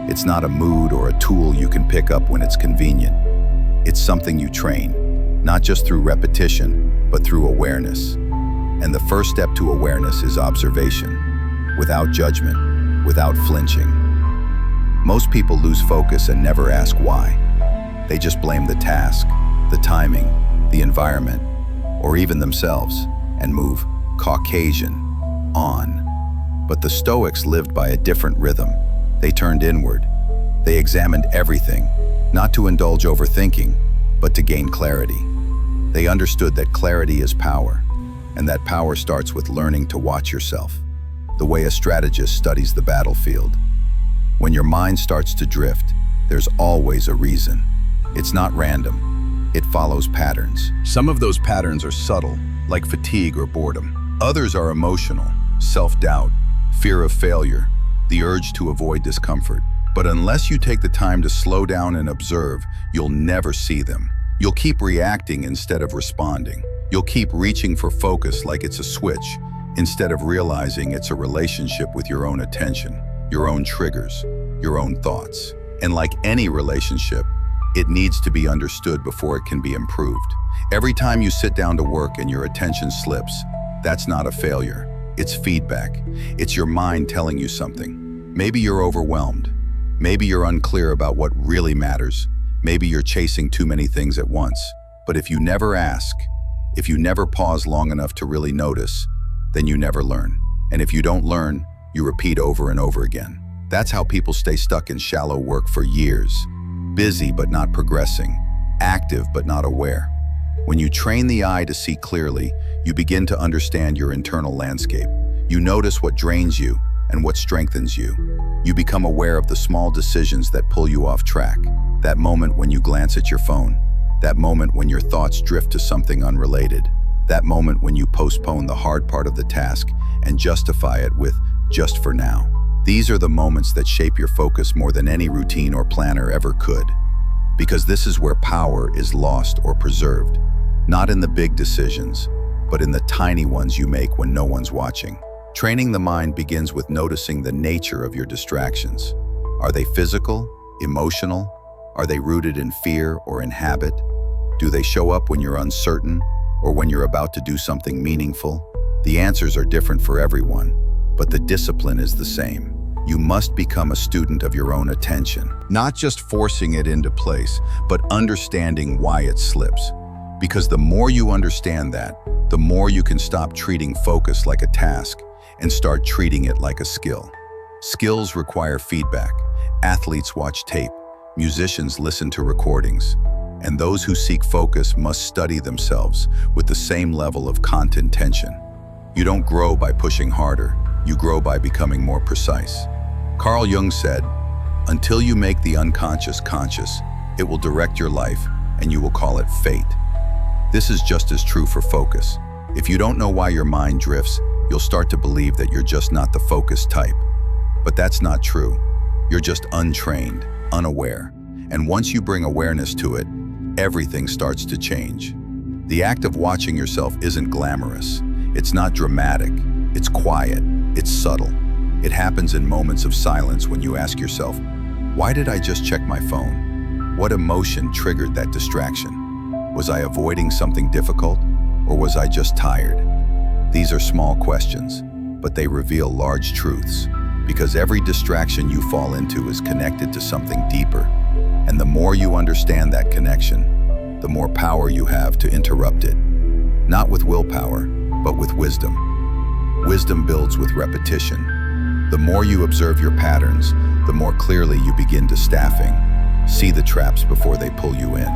It's not a mood or a tool you can pick up when it's convenient. It's something you train, not just through repetition, but through awareness. And the first step to awareness is observation, without judgment, without flinching. Most people lose focus and never ask why. They just blame the task, the timing, the environment. or even themselves, and move Caucasian on. But the Stoics lived by a different rhythm. They turned inward. They examined everything, not to indulge overthinking, but to gain clarity. They understood that clarity is power, and that power starts with learning to watch yourself, the way a strategist studies the battlefield. When your mind starts to drift, there's always a reason. It's not random. It follows patterns. Some of those patterns are subtle, like fatigue or boredom. Others are emotional, self-doubt, fear of failure, the urge to avoid discomfort. But unless you take the time to slow down and observe, you'll never see them. You'll keep reacting instead of responding. You'll keep reaching for focus like it's a switch, instead of realizing it's a relationship with your own attention, your own triggers, your own thoughts. And like any relationship, it needs to be understood before it can be improved. Every time you sit down to work and your attention slips, that's not a failure. It's feedback. It's your mind telling you something. Maybe you're overwhelmed. Maybe you're unclear about what really matters. Maybe you're chasing too many things at once. But if you never ask, if you never pause long enough to really notice, then you never learn. And if you don't learn, you repeat over and over again. That's how people stay stuck in shallow work for years. Busy but not progressing. Active but not aware. When you train the eye to see clearly, you begin to understand your internal landscape. You notice what drains you and what strengthens you. You become aware of the small decisions that pull you off track. That moment when you glance at your phone. That moment when your thoughts drift to something unrelated. That moment when you postpone the hard part of the task and justify it with "just for now." These are the moments that shape your focus more than any routine or planner ever could. Because this is where power is lost or preserved. Not in the big decisions, but in the tiny ones you make when no one's watching. Training the mind begins with noticing the nature of your distractions. Are they physical, emotional? Are they rooted in fear or in habit? Do they show up when you're uncertain or when you're about to do something meaningful? The answers are different for everyone, but the discipline is the same. You must become a student of your own attention, not just forcing it into place, but understanding why it slips. Because the more you understand that, the more you can stop treating focus like a task and start treating it like a skill. Skills require feedback. Athletes watch tape. Musicians listen to recordings. And those who seek focus must study themselves with the same level of content tension. You don't grow by pushing harder. You grow by becoming more precise. Carl Jung said, "Until you make the unconscious conscious, it will direct your life and you will call it fate." This is just as true for focus. If you don't know why your mind drifts, you'll start to believe that you're just not the focused type. But that's not true. You're just untrained, unaware. And once you bring awareness to it, everything starts to change. The act of watching yourself isn't glamorous. It's not dramatic. It's quiet. It's subtle. It happens in moments of silence when you ask yourself, why did I just check my phone? What emotion triggered that distraction? Was I avoiding something difficult, or was I just tired? These are small questions, but they reveal large truths, because every distraction you fall into is connected to something deeper. And the more you understand that connection, the more power you have to interrupt it. Not with willpower, but with wisdom. Wisdom builds with repetition. The more you observe your patterns, the more clearly you begin to staffing. See the traps before they pull you in.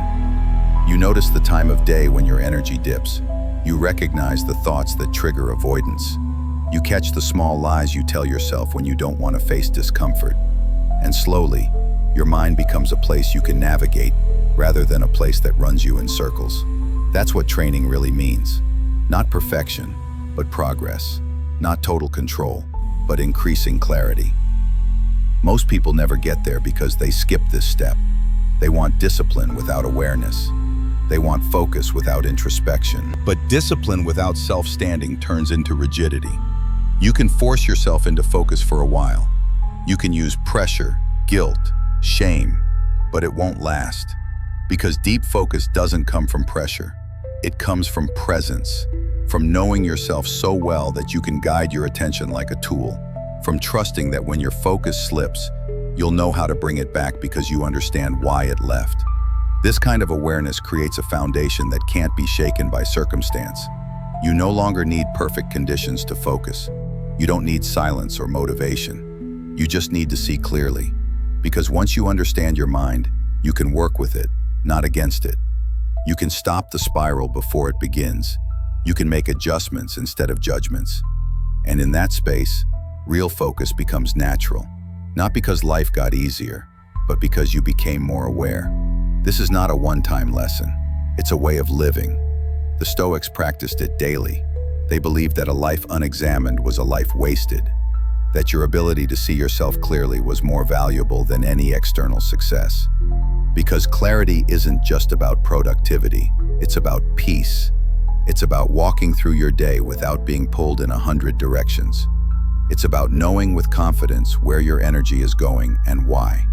You notice the time of day when your energy dips. You recognize the thoughts that trigger avoidance. You catch the small lies you tell yourself when you don't want to face discomfort. And slowly, your mind becomes a place you can navigate rather than a place that runs you in circles. That's what training really means. Not perfection, but progress. Not total control, but increasing clarity. Most people never get there because they skip this step. They want discipline without awareness. They want focus without introspection. But discipline without self-standing turns into rigidity. You can force yourself into focus for a while. You can use pressure, guilt, shame, but it won't last. Because deep focus doesn't come from pressure. It comes from presence, from knowing yourself so well that you can guide your attention like a tool, from trusting that when your focus slips, you'll know how to bring it back because you understand why it left. This kind of awareness creates a foundation that can't be shaken by circumstance. You no longer need perfect conditions to focus. You don't need silence or motivation. You just need to see clearly. Because once you understand your mind, you can work with it, not against it. You can stop the spiral before it begins. You can make adjustments instead of judgments. And in that space, real focus becomes natural. Not because life got easier, but because you became more aware. This is not a one-time lesson. It's a way of living. The Stoics practiced it daily. They believed that a life unexamined was a life wasted, that your ability to see yourself clearly was more valuable than any external success. Because clarity isn't just about productivity, it's about peace. It's about walking through your day without being pulled in 100 directions. It's about knowing with confidence where your energy is going and why.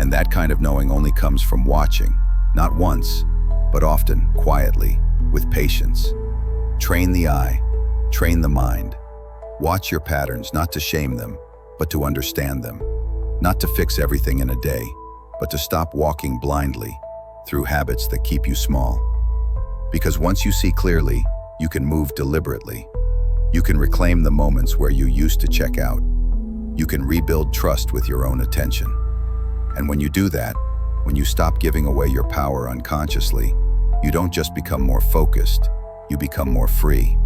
And that kind of knowing only comes from watching, not once, but often, quietly, with patience. Train the eye, train the mind. Watch your patterns, not to shame them, but to understand them. Not to fix everything in a day, but to stop walking blindly through habits that keep you small. Because once you see clearly, you can move deliberately. You can reclaim the moments where you used to check out. You can rebuild trust with your own attention. And when you do that, when you stop giving away your power unconsciously, you don't just become more focused, you become more free.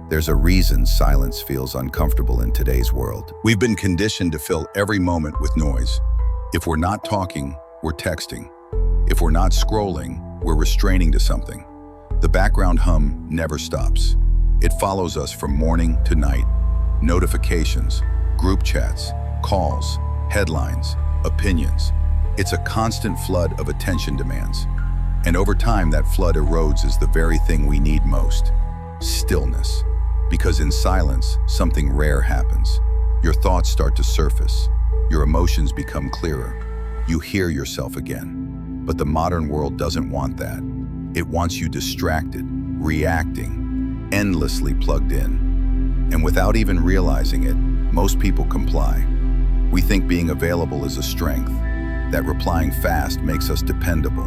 There's a reason silence feels uncomfortable in today's world. We've been conditioned to fill every moment with noise. If we're not talking, we're texting. If we're not scrolling, we're restraining to something. The background hum never stops. It follows us from morning to night. Notifications, group chats, calls, headlines, opinions. It's a constant flood of attention demands. And over time, that flood erodes is the very thing we need most: stillness. Because in silence, something rare happens. Your thoughts start to surface. Your emotions become clearer. You hear yourself again. But the modern world doesn't want that. It wants you distracted, reacting, endlessly plugged in. And without even realizing it, most people comply. We think being available is a strength, that replying fast makes us dependable,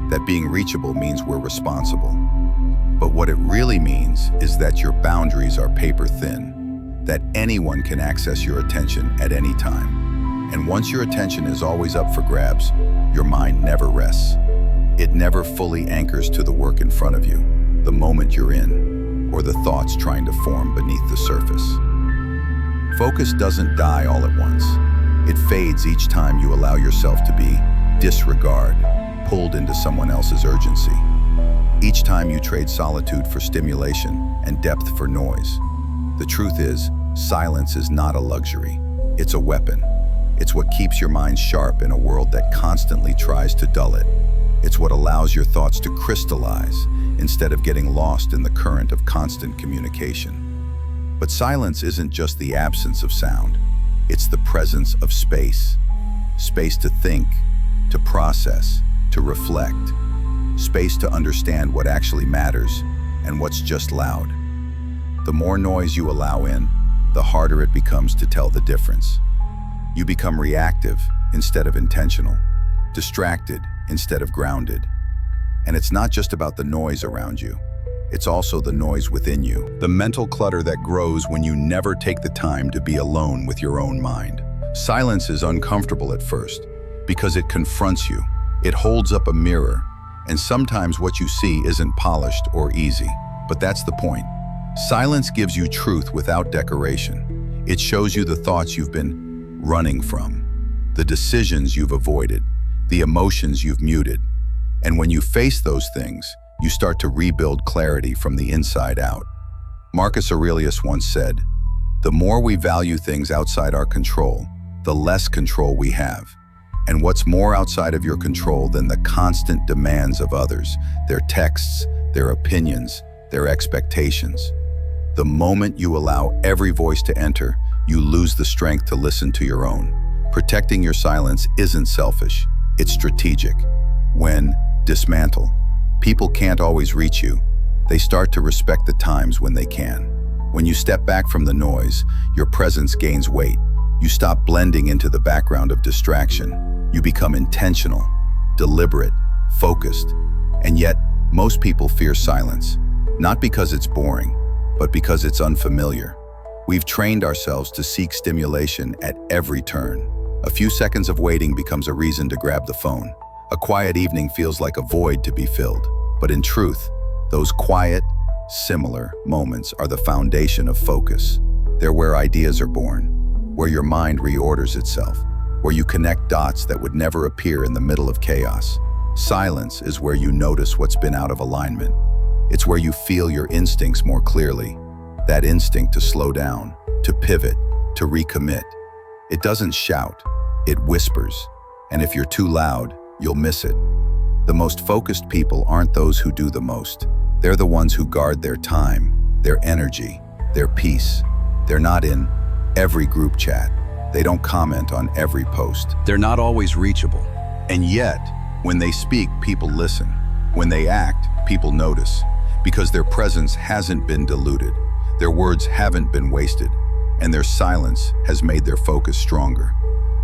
that being reachable means we're responsible. But what it really means is that your boundaries are paper thin, that anyone can access your attention at any time. And once your attention is always up for grabs, your mind never rests. It never fully anchors to the work in front of you, the moment you're in, or the thoughts trying to form beneath the surface. Focus doesn't die all at once. It fades each time you allow yourself to be disregard, pulled into someone else's urgency. Each time you trade solitude for stimulation and depth for noise. The truth is, silence is not a luxury. It's a weapon. It's what keeps your mind sharp in a world that constantly tries to dull it. It's what allows your thoughts to crystallize instead of getting lost in the current of constant communication. But silence isn't just the absence of sound. It's the presence of space. Space to think, to process, to reflect. Space to understand what actually matters and what's just loud. The more noise you allow in, the harder it becomes to tell the difference. You become reactive instead of intentional, distracted instead of grounded. And it's not just about the noise around you. It's also the noise within you, the mental clutter that grows when you never take the time to be alone with your own mind. Silence is uncomfortable at first because it confronts you. It holds up a mirror, and sometimes what you see isn't polished or easy. But that's the point. Silence gives you truth without decoration. It shows you the thoughts you've been running from, the decisions you've avoided, the emotions you've muted. And when you face those things, you start to rebuild clarity from the inside out. Marcus Aurelius once said, "The more we value things outside our control, the less control we have." And what's more outside of your control than the constant demands of others, their texts, their opinions, their expectations? The moment you allow every voice to enter, you lose the strength to listen to your own. Protecting your silence isn't selfish, it's strategic. When dismantle, people can't always reach you. They start to respect the times when they can. When you step back from the noise, your presence gains weight. You stop blending into the background of distraction. You become intentional, deliberate, focused. And yet, most people fear silence, not because it's boring, but because it's unfamiliar. We've trained ourselves to seek stimulation at every turn. A few seconds of waiting becomes a reason to grab the phone. A quiet evening feels like a void to be filled. But in truth, those quiet, similar moments are the foundation of focus. They're where ideas are born, where your mind reorders itself, where you connect dots that would never appear in the middle of chaos. Silence is where you notice what's been out of alignment. It's where you feel your instincts more clearly. That instinct to slow down, to pivot, to recommit. It doesn't shout, it whispers. And if you're too loud, you'll miss it. The most focused people aren't those who do the most. They're the ones who guard their time, their energy, their peace. They're not in every group chat. They don't comment on every post.
They're not always reachable.
And yet, when they speak, people listen. When they act, people notice. Because their presence hasn't been diluted. Their words haven't been wasted. And their silence has made their focus stronger.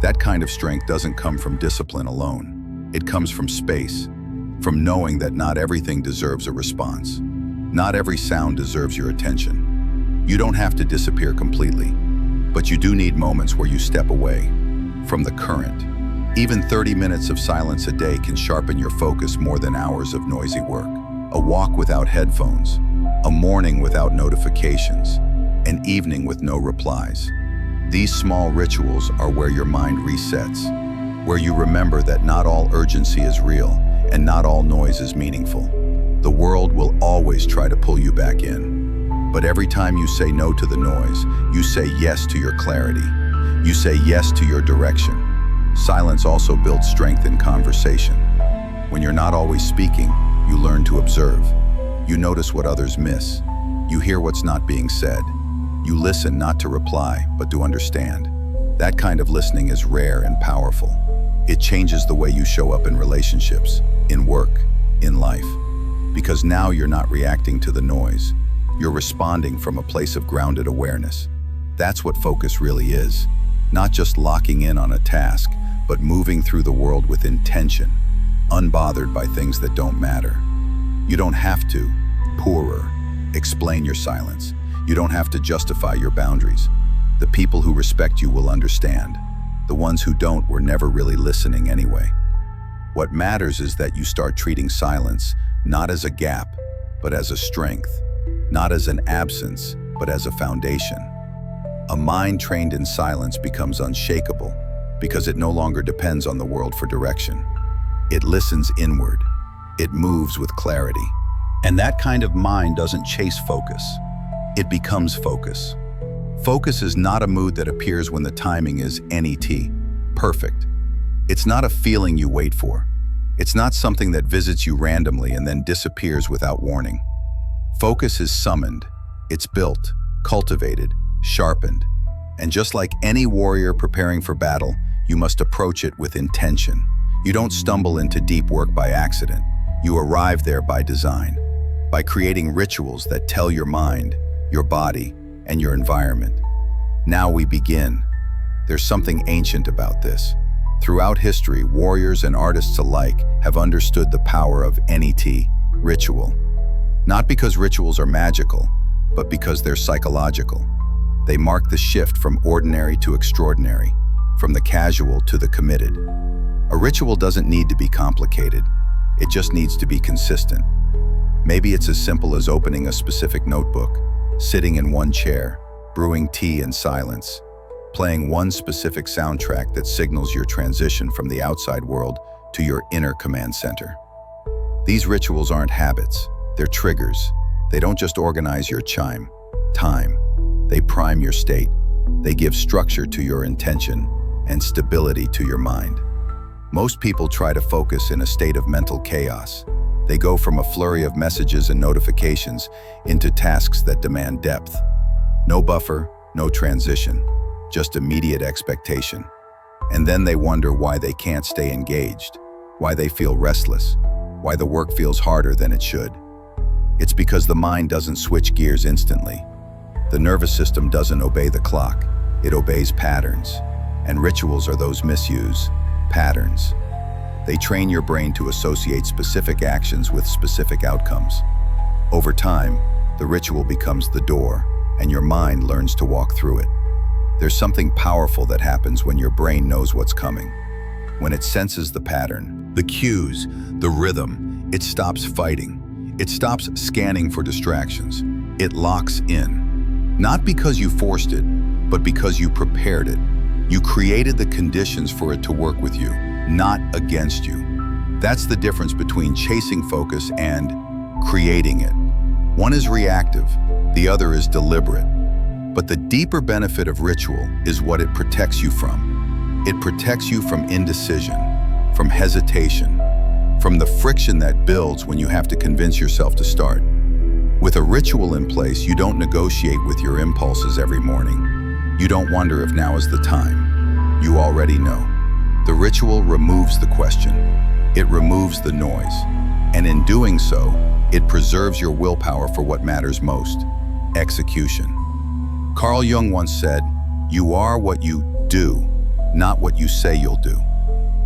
That kind of strength doesn't come from discipline alone. It comes from space, from knowing that not everything deserves a response. Not every sound deserves your attention. You don't have to disappear completely, but you do need moments where you step away from the current. Even 30 minutes of silence a day can sharpen your focus more than hours of noisy work. A walk without headphones, a morning without notifications, an evening with no replies. These small rituals are where your mind resets, where you remember that not all urgency is real and not all noise is meaningful. The world will always try to pull you back in. But every time you say no to the noise, you say yes to your clarity. You say yes to your direction. Silence also builds strength in conversation. When you're not always speaking, you learn to observe. You notice what others miss. You hear what's not being said. You listen not to reply, but to understand. That kind of listening is rare and powerful. It changes the way you show up in relationships, in work, in life. Because now you're not reacting to the noise. You're responding from a place of grounded awareness. That's what focus really is. Not just locking in on a task, but moving through the world with intention, unbothered by things that don't matter. You don't have to, poorer, explain your silence. You don't have to justify your boundaries. The people who respect you will understand. The ones who don't were never really listening anyway. What matters is that you start treating silence not as a gap, but as a strength. Not as an absence, but as a foundation. A mind trained in silence becomes unshakable because it no longer depends on the world for direction. It listens inward. It moves with clarity. And that kind of mind doesn't chase focus. It becomes focus. Focus is not a mood that appears when the timing is NET, perfect. It's not a feeling you wait for. It's not something that visits you randomly and then disappears without warning. Focus is summoned. It's built, cultivated, sharpened. And just like any warrior preparing for battle, you must approach it with intention. You don't stumble into deep work by accident. You arrive there by design, by creating rituals that tell your mind, your body, and your environment. Now we begin. There's something ancient about this. Throughout history, warriors and artists alike have understood the power of NET, ritual. Not because rituals are magical, but because they're psychological. They mark the shift from ordinary to extraordinary, from the casual to the committed. A ritual doesn't need to be complicated. It just needs to be consistent. Maybe it's as simple as opening a specific notebook, sitting in one chair, brewing tea in silence, playing one specific soundtrack that signals your transition from the outside world to your inner command center. These rituals aren't habits, they're triggers. They don't just organize your time. They prime your state. They give structure to your intention and stability to your mind. Most people try to focus in a state of mental chaos. They go from a flurry of messages and notifications into tasks that demand depth. No buffer, no transition, just immediate expectation. And then they wonder why they can't stay engaged, why they feel restless, why the work feels harder than it should. It's because the mind doesn't switch gears instantly. The nervous system doesn't obey the clock, it obeys patterns. And rituals are those misuse patterns. They train your brain to associate specific actions with specific outcomes. Over time, the ritual becomes the door, and your mind learns to walk through it. There's something powerful that happens when your brain knows what's coming. When it senses the pattern, the cues, the rhythm, it stops fighting. It stops scanning for distractions. It locks in. Not because you forced it, but because you prepared it. You created the conditions for it to work with you, not against you. That's the difference between chasing focus and creating it. One is reactive, the other is deliberate. But the deeper benefit of ritual is what it protects you from. It protects you from indecision, from hesitation, from the friction that builds when you have to convince yourself to start. With a ritual in place, you don't negotiate with your impulses every morning. You don't wonder if now is the time. You already know. The ritual removes the question. It removes the noise. And in doing so, it preserves your willpower for what matters most: execution. Carl Jung once said, "You are what you do, not what you say you'll do."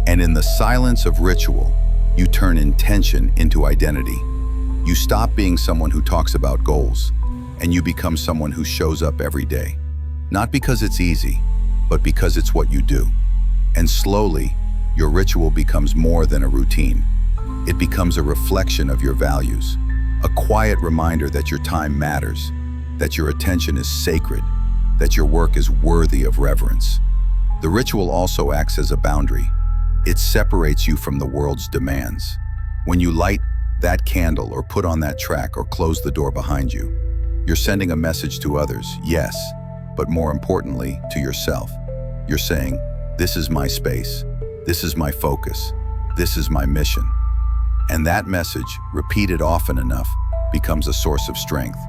And in the silence of ritual, you turn intention into identity. You stop being someone who talks about goals, and you become someone who shows up every day. Not because it's easy, but because it's what you do. And slowly, your ritual becomes more than a routine. It becomes a reflection of your values, a quiet reminder that your time matters, that your attention is sacred, that your work is worthy of reverence. The ritual also acts as a boundary. It separates you from the world's demands. When you light that candle or put on that track or close the door behind you, you're sending a message to others, yes, but more importantly, to yourself. You're saying, this is my space, this is my focus, this is my mission. And that message, repeated often enough, becomes a source of strength.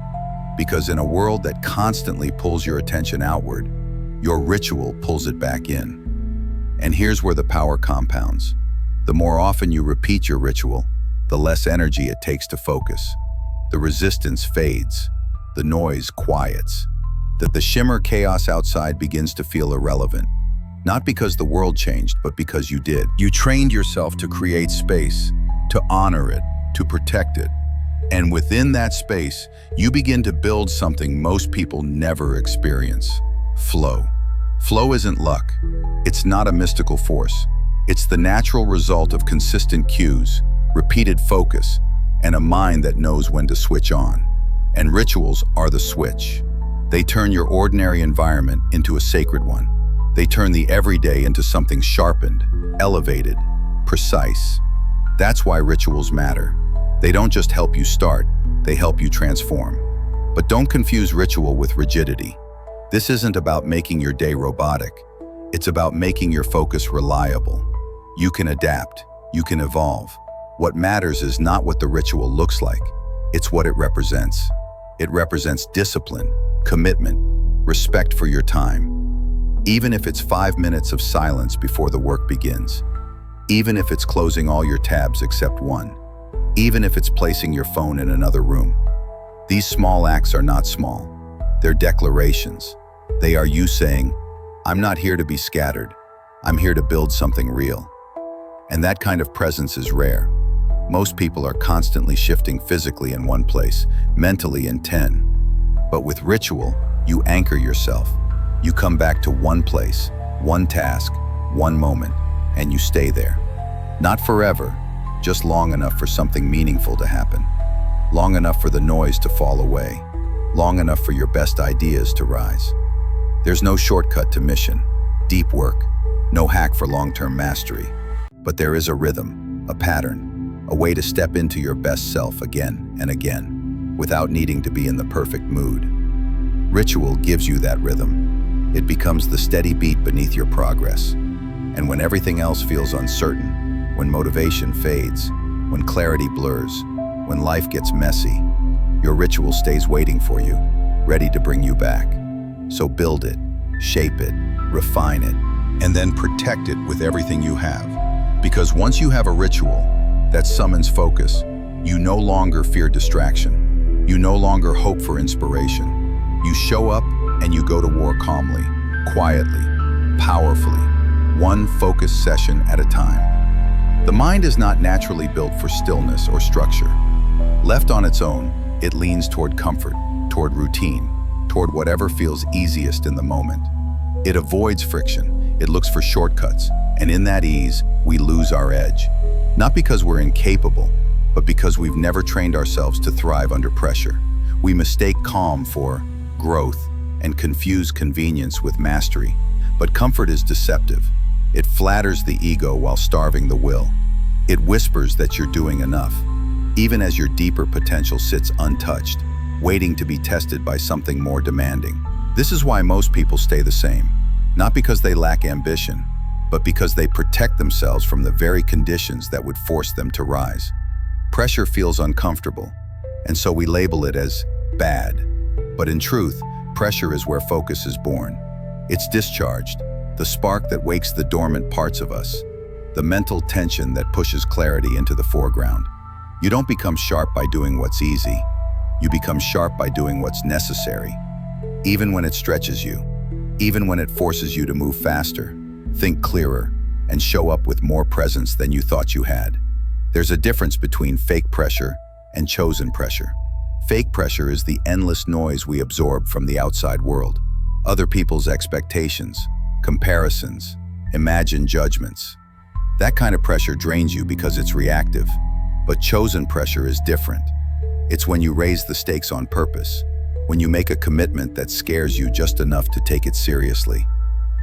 Because in a world that constantly pulls your attention outward, your ritual pulls it back in. And here's where the power compounds. The more often you repeat your ritual, the less energy it takes to focus. The resistance fades, the noise quiets. The shimmer chaos outside begins to feel irrelevant. Not because the world changed, but because you did. You trained yourself to create space, to honor it, to protect it. And within that space, you begin to build something most people never experience: flow. Flow isn't luck. It's not a mystical force. It's the natural result of consistent cues, repeated focus, and a mind that knows when to switch on. And rituals are the switch. They turn your ordinary environment into a sacred one. They turn the everyday into something sharpened, elevated, precise. That's why rituals matter. They don't just help you start, they help you transform. But don't confuse ritual with rigidity. This isn't about making your day robotic. It's about making your focus reliable. You can adapt, you can evolve. What matters is not what the ritual looks like, it's what it represents. It represents discipline, commitment, respect for your time. Even if it's 5 minutes of silence before the work begins. Even if it's closing all your tabs except one. Even if it's placing your phone in another room. These small acts are not small. They're declarations. They are you saying, I'm not here to be scattered. I'm here to build something real. And that kind of presence is rare. Most people are constantly shifting physically in one place, mentally in 10. But with ritual, you anchor yourself. You come back to one place, one task, one moment, and you stay there. Not forever, just long enough for something meaningful to happen. Long enough for the noise to fall away. Long enough for your best ideas to rise. There's no shortcut to mission, deep work, no hack for long-term mastery. But there is a rhythm, a pattern, a way to step into your best self again and again, without needing to be in the perfect mood. Ritual gives you that rhythm. It becomes the steady beat beneath your progress. And when everything else feels uncertain, when motivation fades, when clarity blurs, when life gets messy, your ritual stays waiting for you, ready to bring you back. So build it, shape it, refine it, and then protect it with everything you have. Because once you have a ritual that summons focus, you no longer fear distraction. You no longer hope for inspiration. You show up and you go to war calmly, quietly, powerfully, one focused session at a time. The mind is not naturally built for stillness or structure. Left on its own, it leans toward comfort, toward routine, toward whatever feels easiest in the moment. It avoids friction, it looks for shortcuts, and in that ease, we lose our edge. Not because we're incapable, but because we've never trained ourselves to thrive under pressure. We mistake calm for growth and confuse convenience with mastery. But comfort is deceptive. It flatters the ego while starving the will. It whispers that you're doing enough, even as your deeper potential sits untouched, waiting to be tested by something more demanding. This is why most people stay the same, not because they lack ambition, but because they protect themselves from the very conditions that would force them to rise. Pressure feels uncomfortable, and so we label it as bad. But in truth, pressure is where focus is born. It's discharged, the spark that wakes the dormant parts of us, the mental tension that pushes clarity into the foreground. You don't become sharp by doing what's easy. You become sharp by doing what's necessary. Even when it stretches you, even when it forces you to move faster, think clearer, and show up with more presence than you thought you had. There's a difference between fake pressure and chosen pressure. Fake pressure is the endless noise we absorb from the outside world. Other people's expectations, comparisons, imagined judgments. That kind of pressure drains you because it's reactive. But chosen pressure is different. It's when you raise the stakes on purpose, when you make a commitment that scares you just enough to take it seriously,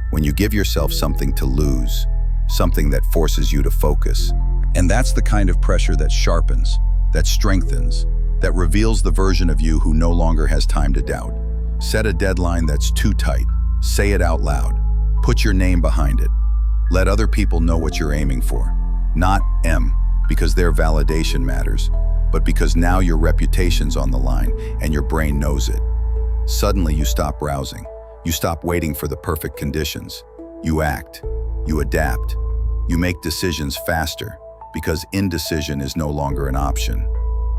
when you give yourself something to lose, something that forces you to focus. And that's the kind of pressure that sharpens, that strengthens, that reveals the version of you who no longer has time to doubt. Set a deadline that's too tight. Say it out loud. Put your name behind it. Let other people know what you're aiming for. Not because their validation matters, but because now your reputation's on the line and your brain knows it. Suddenly you stop browsing. You stop waiting for the perfect conditions. You act. You adapt. You make decisions faster because indecision is no longer an option.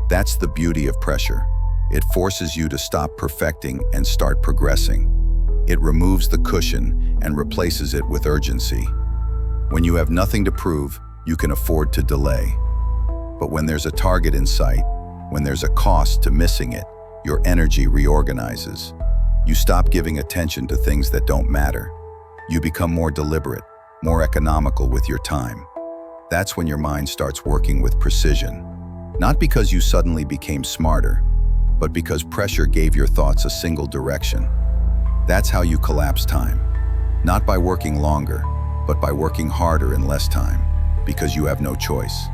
That's the beauty of pressure. It forces you to stop perfecting and start progressing. It removes the cushion and replaces it with urgency. When you have nothing to prove, you can afford to delay. But when there's a target in sight, when there's a cost to missing it, your energy reorganizes. You stop giving attention to things that don't matter. You become more deliberate, more economical with your time. That's when your mind starts working with precision. Not because you suddenly became smarter, but because pressure gave your thoughts a single direction. That's how you collapse time. Not by working longer, but by working harder in less time, because you have no choice.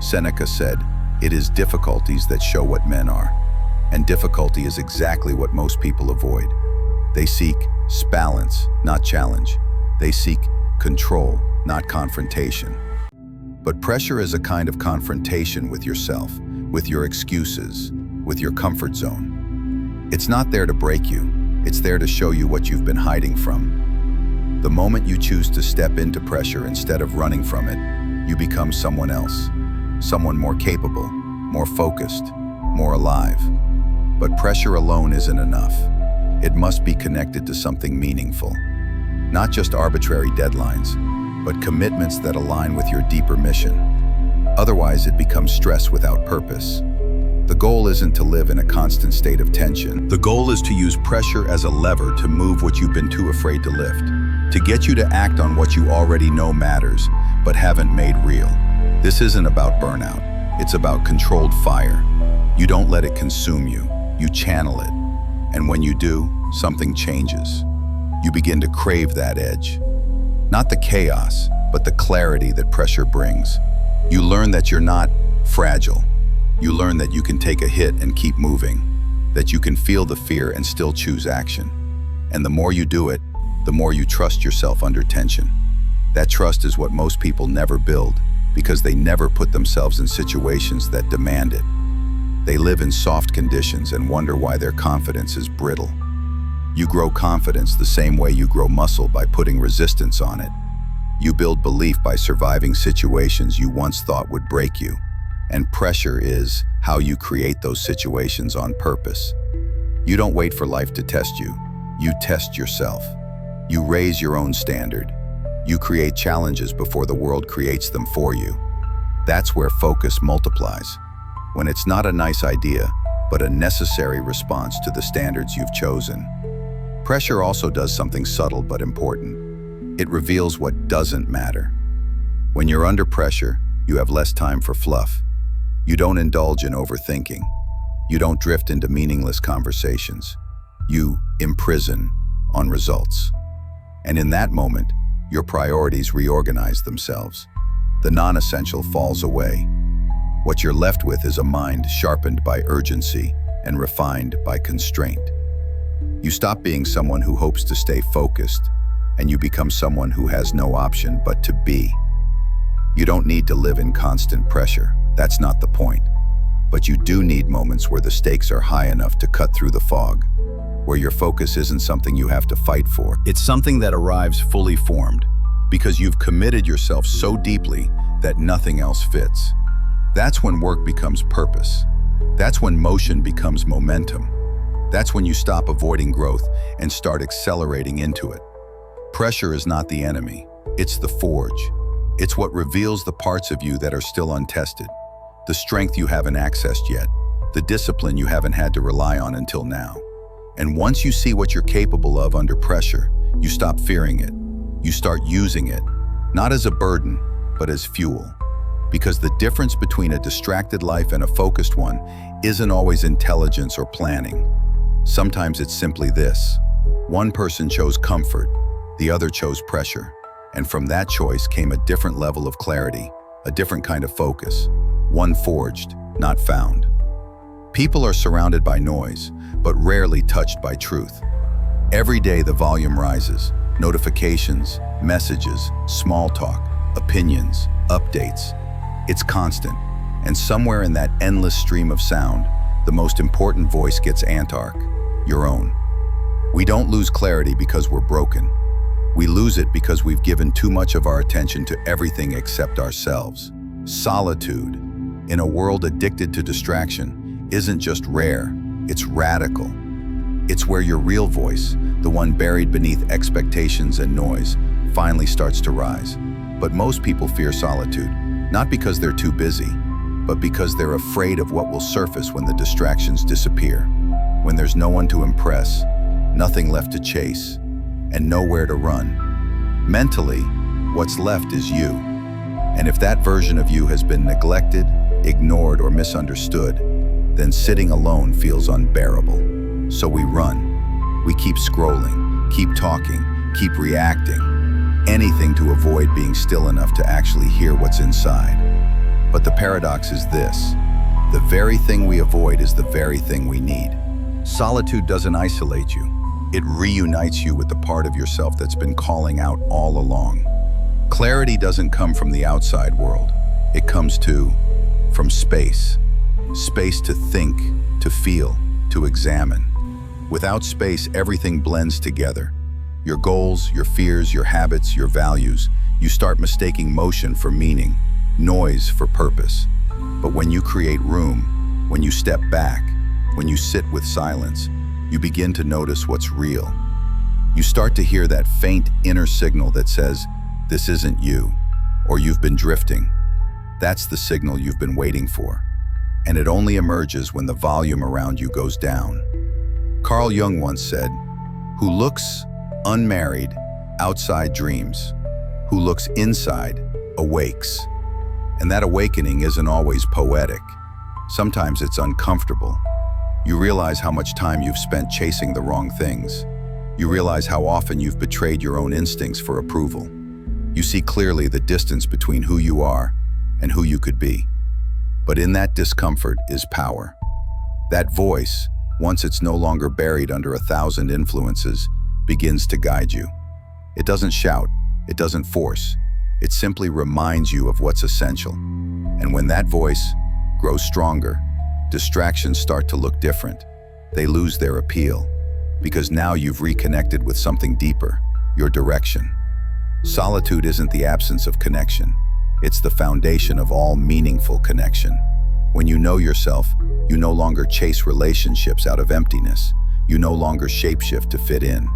Seneca said, "It is difficulties that show what men are." And difficulty is exactly what most people avoid. They seek balance, not challenge. They seek control, not confrontation. But pressure is a kind of confrontation with yourself, with your excuses, with your comfort zone. It's not there to break you. It's there to show you what you've been hiding from. The moment you choose to step into pressure instead of running from it, you become someone else. Someone more capable, more focused, more alive. But pressure alone isn't enough. It must be connected to something meaningful. Not just arbitrary deadlines, but commitments that align with your deeper mission. Otherwise, it becomes stress without purpose. The goal isn't to live in a constant state of tension. The goal is to use pressure as a lever to move what you've been too afraid to lift, to get you to act on what you already know matters, but haven't made real. This isn't about burnout. It's about controlled fire. You don't let it consume you. You channel it. And when you do, something changes. You begin to crave that edge. Not the chaos, but the clarity that pressure brings. You learn that you're not fragile. You learn that you can take a hit and keep moving, that you can feel the fear and still choose action. And the more you do it, the more you trust yourself under tension. That trust is what most people never build, because they never put themselves in situations that demand it. They live in soft conditions and wonder why their confidence is brittle. You grow confidence the same way you grow muscle, by putting resistance on it. You build belief by surviving situations you once thought would break you. And pressure is how you create those situations on purpose. You don't wait for life to test you. You test yourself. You raise your own standard. You create challenges before the world creates them for you. That's where focus multiplies. When it's not a nice idea, but a necessary response to the standards you've chosen. Pressure also does something subtle but important. It reveals what doesn't matter. When you're under pressure, you have less time for fluff. You don't indulge in overthinking. You don't drift into meaningless conversations. You imprison on results. And in that moment, your priorities reorganize themselves. The non-essential falls away. What you're left with is a mind sharpened by urgency and refined by constraint. You stop being someone who hopes to stay focused, and you become someone who has no option but to be. You don't need to live in constant pressure. That's not the point. But you do need moments where the stakes are high enough to cut through the fog, where your focus isn't something you have to fight for. It's something that arrives fully formed, because you've committed yourself so deeply that nothing else fits. That's when work becomes purpose. That's when motion becomes momentum. That's when you stop avoiding growth and start accelerating into it. Pressure is not the enemy. It's the forge. It's what reveals the parts of you that are still untested, the strength you haven't accessed yet, the discipline you haven't had to rely on until now. And once you see what you're capable of under pressure, you stop fearing it. You start using it, not as a burden, but as fuel. Because the difference between a distracted life and a focused one isn't always intelligence or planning. Sometimes it's simply this. One person chose comfort, the other chose pressure. And from that choice came a different level of clarity, a different kind of focus, one forged, not found. People are surrounded by noise, but rarely touched by truth. Every day the volume rises, notifications, messages, small talk, opinions, updates. It's constant, and somewhere in that endless stream of sound, the most important voice gets antarc, your own. We don't lose clarity because we're broken. We lose it because we've given too much of our attention to everything except ourselves. Solitude, in a world addicted to distraction, isn't just rare, it's radical. It's where your real voice, the one buried beneath expectations and noise, finally starts to rise. But most people fear solitude, not because they're too busy, but because they're afraid of what will surface when the distractions disappear. When there's no one to impress, nothing left to chase, and nowhere to run. Mentally, what's left is you. And if that version of you has been neglected, ignored, or misunderstood, then sitting alone feels unbearable. So we run. We keep scrolling, keep talking, keep reacting, anything to avoid being still enough to actually hear what's inside. But the paradox is this: the very thing we avoid is the very thing we need. Solitude doesn't isolate you. It reunites you with the part of yourself that's been calling out all along. Clarity doesn't come from the outside world. It comes from space. Space to think, to feel, to examine. Without space, everything blends together. Your goals, your fears, your habits, your values. You start mistaking motion for meaning, noise for purpose. But when you create room, when you step back, when you sit with silence, you begin to notice what's real. You start to hear that faint inner signal that says, "This isn't you," or "You've been drifting." That's the signal you've been waiting for. And it only emerges when the volume around you goes down. Carl Jung once said, "Who looks unmarried, outside dreams. Who looks inside, awakes." And that awakening isn't always poetic. Sometimes it's uncomfortable. You realize how much time you've spent chasing the wrong things. You realize how often you've betrayed your own instincts for approval. You see clearly the distance between who you are and who you could be. But in that discomfort is power. That voice, once it's no longer buried under 1,000 influences, begins to guide you. It doesn't shout, it doesn't force. It simply reminds you of what's essential. And when that voice grows stronger, distractions start to look different. They lose their appeal, because now you've reconnected with something deeper, your direction. Solitude isn't the absence of connection. It's the foundation of all meaningful connection. When you know yourself, you no longer chase relationships out of emptiness. You no longer shapeshift to fit in.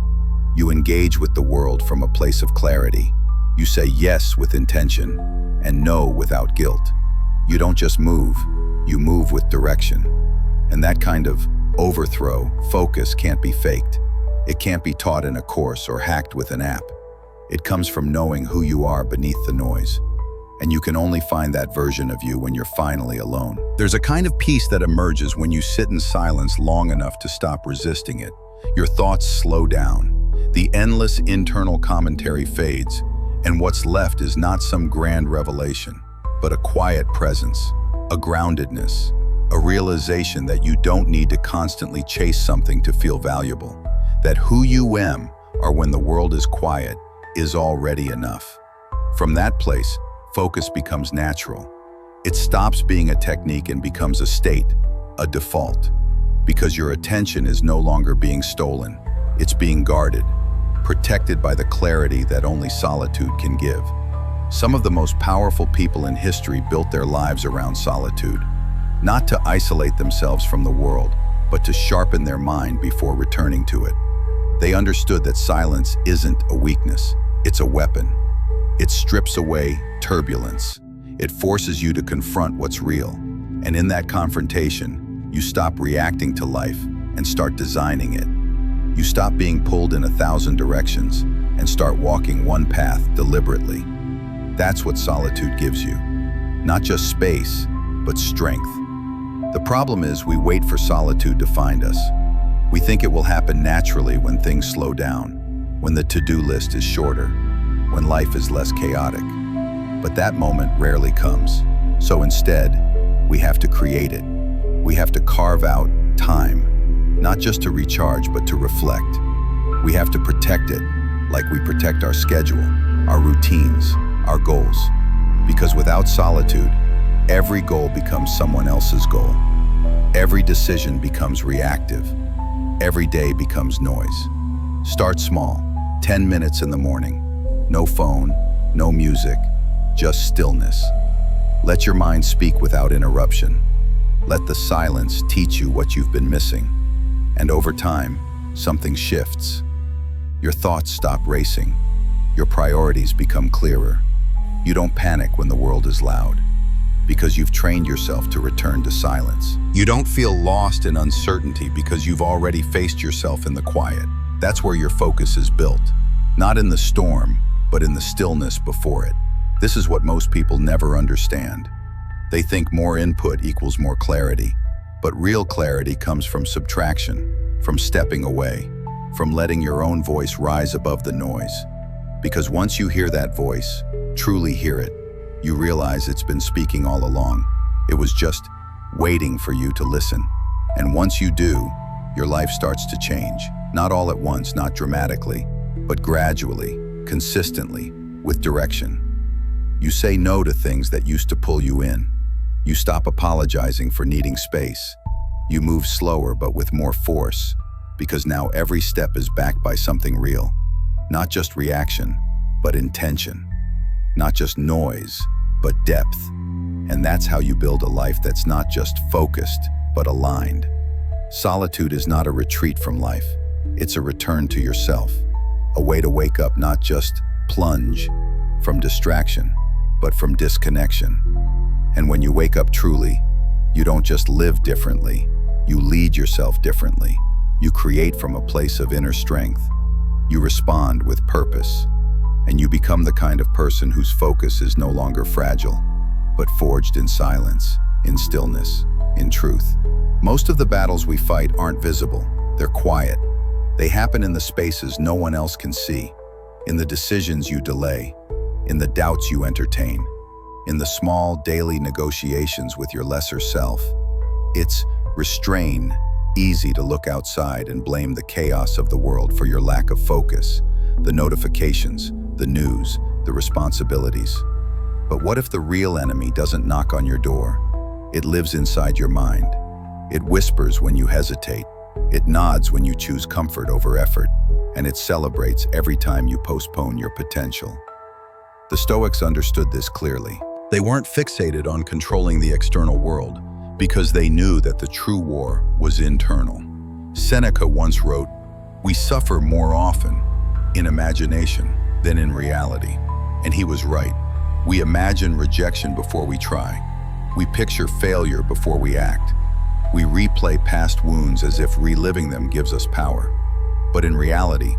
You engage with the world from a place of clarity. You say yes with intention and no without guilt. You don't just move, you move with direction. And that kind of overthrow, focus can't be faked. It can't be taught in a course or hacked with an app. It comes from knowing who you are beneath the noise. And you can only find that version of you when you're finally alone. There's a kind of peace that emerges when you sit in silence long enough to stop resisting it. Your thoughts slow down. The endless internal commentary fades, and what's left is not some grand revelation, but a quiet presence, a groundedness, a realization that you don't need to constantly chase something to feel valuable, that who you are when the world is quiet is already enough. From that place, focus becomes natural. It stops being a technique and becomes a state, a default, because your attention is no longer being stolen. It's being guarded, protected by the clarity that only solitude can give. Some of the most powerful people in history built their lives around solitude, not to isolate themselves from the world, but to sharpen their mind before returning to it. They understood that silence isn't a weakness, it's a weapon. It strips away turbulence. It forces you to confront what's real. And in that confrontation, you stop reacting to life and start designing it. You stop being pulled in 1,000 directions and start walking one path deliberately. That's what solitude gives you. Not just space, but strength. The problem is we wait for solitude to find us. We think it will happen naturally when things slow down, when the to-do list is shorter, when life is less chaotic. But that moment rarely comes. So instead, we have to create it. We have to carve out time, not just to recharge, but to reflect. We have to protect it like we protect our schedule, our routines, our goals. Because without solitude, every goal becomes someone else's goal. Every decision becomes reactive. Every day becomes noise. Start small, 10 minutes in the morning. No phone, no music, just stillness. Let your mind speak without interruption. Let the silence teach you what you've been missing. And over time, something shifts. Your thoughts stop racing. Your priorities become clearer. You don't panic when the world is loud, because you've trained yourself to return to silence. You don't feel lost in uncertainty because you've already faced yourself in the quiet. That's where your focus is built. Not in the storm, but in the stillness before it. This is what most people never understand. They think more input equals more clarity, but real clarity comes from subtraction, from stepping away, from letting your own voice rise above the noise. Because once you hear that voice, truly hear it, you realize it's been speaking all along. It was just waiting for you to listen. And once you do, your life starts to change. Not all at once, not dramatically, but gradually, consistently, with direction. You say no to things that used to pull you in. You stop apologizing for needing space. You move slower but with more force, because now every step is backed by something real. Not just reaction, but intention. Not just noise, but depth. And that's how you build a life that's not just focused, but aligned. Solitude is not a retreat from life. It's a return to yourself. A way to wake up, not just plunge from distraction, but from disconnection. And when you wake up truly, you don't just live differently, you lead yourself differently. You create from a place of inner strength. You respond with purpose, and you become the kind of person whose focus is no longer fragile, but forged in silence, in stillness, in truth. Most of the battles we fight aren't visible, they're quiet. They happen in the spaces no one else can see, in the decisions you delay, in the doubts you entertain, in the small daily negotiations with your lesser self. It's easy to look outside and blame the chaos of the world for your lack of focus, the notifications, the news, the responsibilities. But what if the real enemy doesn't knock on your door? It lives inside your mind. It whispers when you hesitate. It nods when you choose comfort over effort. And it celebrates every time you postpone your potential. The Stoics understood this clearly. They weren't fixated on controlling the external world, because they knew that the true war was internal. Seneca once wrote, "We suffer more often in imagination than in reality." And he was right. We imagine rejection before we try. We picture failure before we act. We replay past wounds as if reliving them gives us power. But in reality,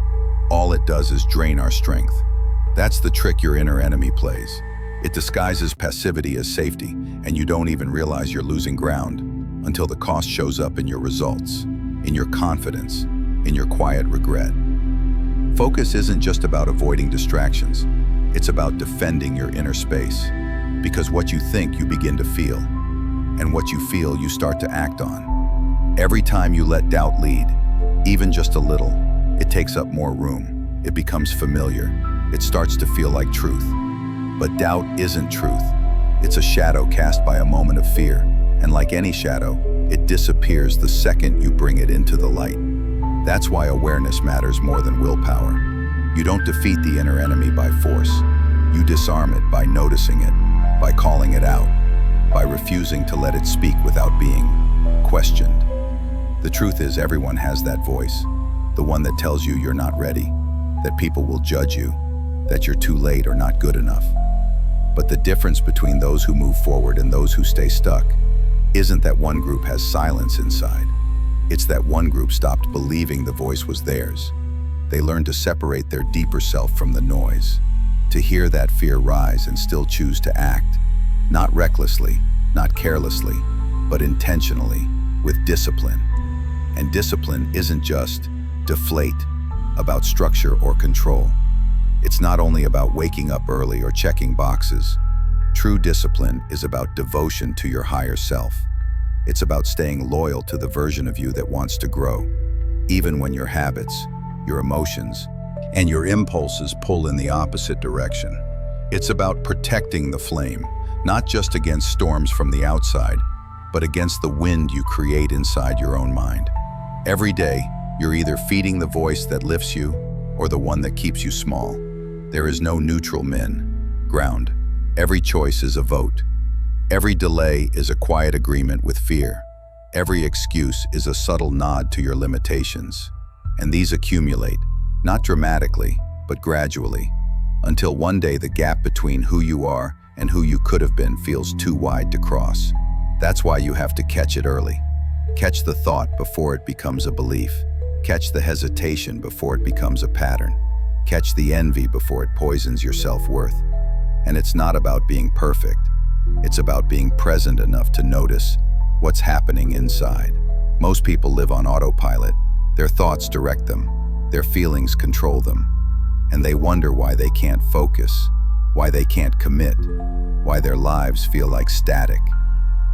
all it does is drain our strength. That's the trick your inner enemy plays. It disguises passivity as safety, and you don't even realize you're losing ground until the cost shows up in your results, in your confidence, in your quiet regret. Focus isn't just about avoiding distractions. It's about defending your inner space. Because what you think, you begin to feel. And what you feel, you start to act on. Every time you let doubt lead, even just a little, it takes up more room. It becomes familiar. It starts to feel like truth. But doubt isn't truth. It's a shadow cast by a moment of fear. And like any shadow, it disappears the second you bring it into the light. That's why awareness matters more than willpower. You don't defeat the inner enemy by force. You disarm it by noticing it, by calling it out, by refusing to let it speak without being questioned. The truth is, everyone has that voice, the one that tells you you're not ready, that people will judge you, that you're too late or not good enough. But the difference between those who move forward and those who stay stuck isn't that one group has silence inside. It's that one group stopped believing the voice was theirs. They learned to separate their deeper self from the noise, to hear that fear rise and still choose to act, not recklessly, not carelessly, but intentionally, with discipline. And discipline isn't just deflate, about structure or control. It's not only about waking up early or checking boxes. True discipline is about devotion to your higher self. It's about staying loyal to the version of you that wants to grow, even when your habits, your emotions, and your impulses pull in the opposite direction. It's about protecting the flame, not just against storms from the outside, but against the wind you create inside your own mind. Every day, you're either feeding the voice that lifts you or the one that keeps you small. There is no neutral ground. Every choice is a vote. Every delay is a quiet agreement with fear. Every excuse is a subtle nod to your limitations. And these accumulate, not dramatically, but gradually, until one day the gap between who you are and who you could have been feels too wide to cross. That's why you have to catch it early. Catch the thought before it becomes a belief. Catch the hesitation before it becomes a pattern. Catch the envy before it poisons your self-worth. And it's not about being perfect. It's about being present enough to notice what's happening inside. Most people live on autopilot. Their thoughts direct them. Their feelings control them. And they wonder why they can't focus, why they can't commit, why their lives feel like static.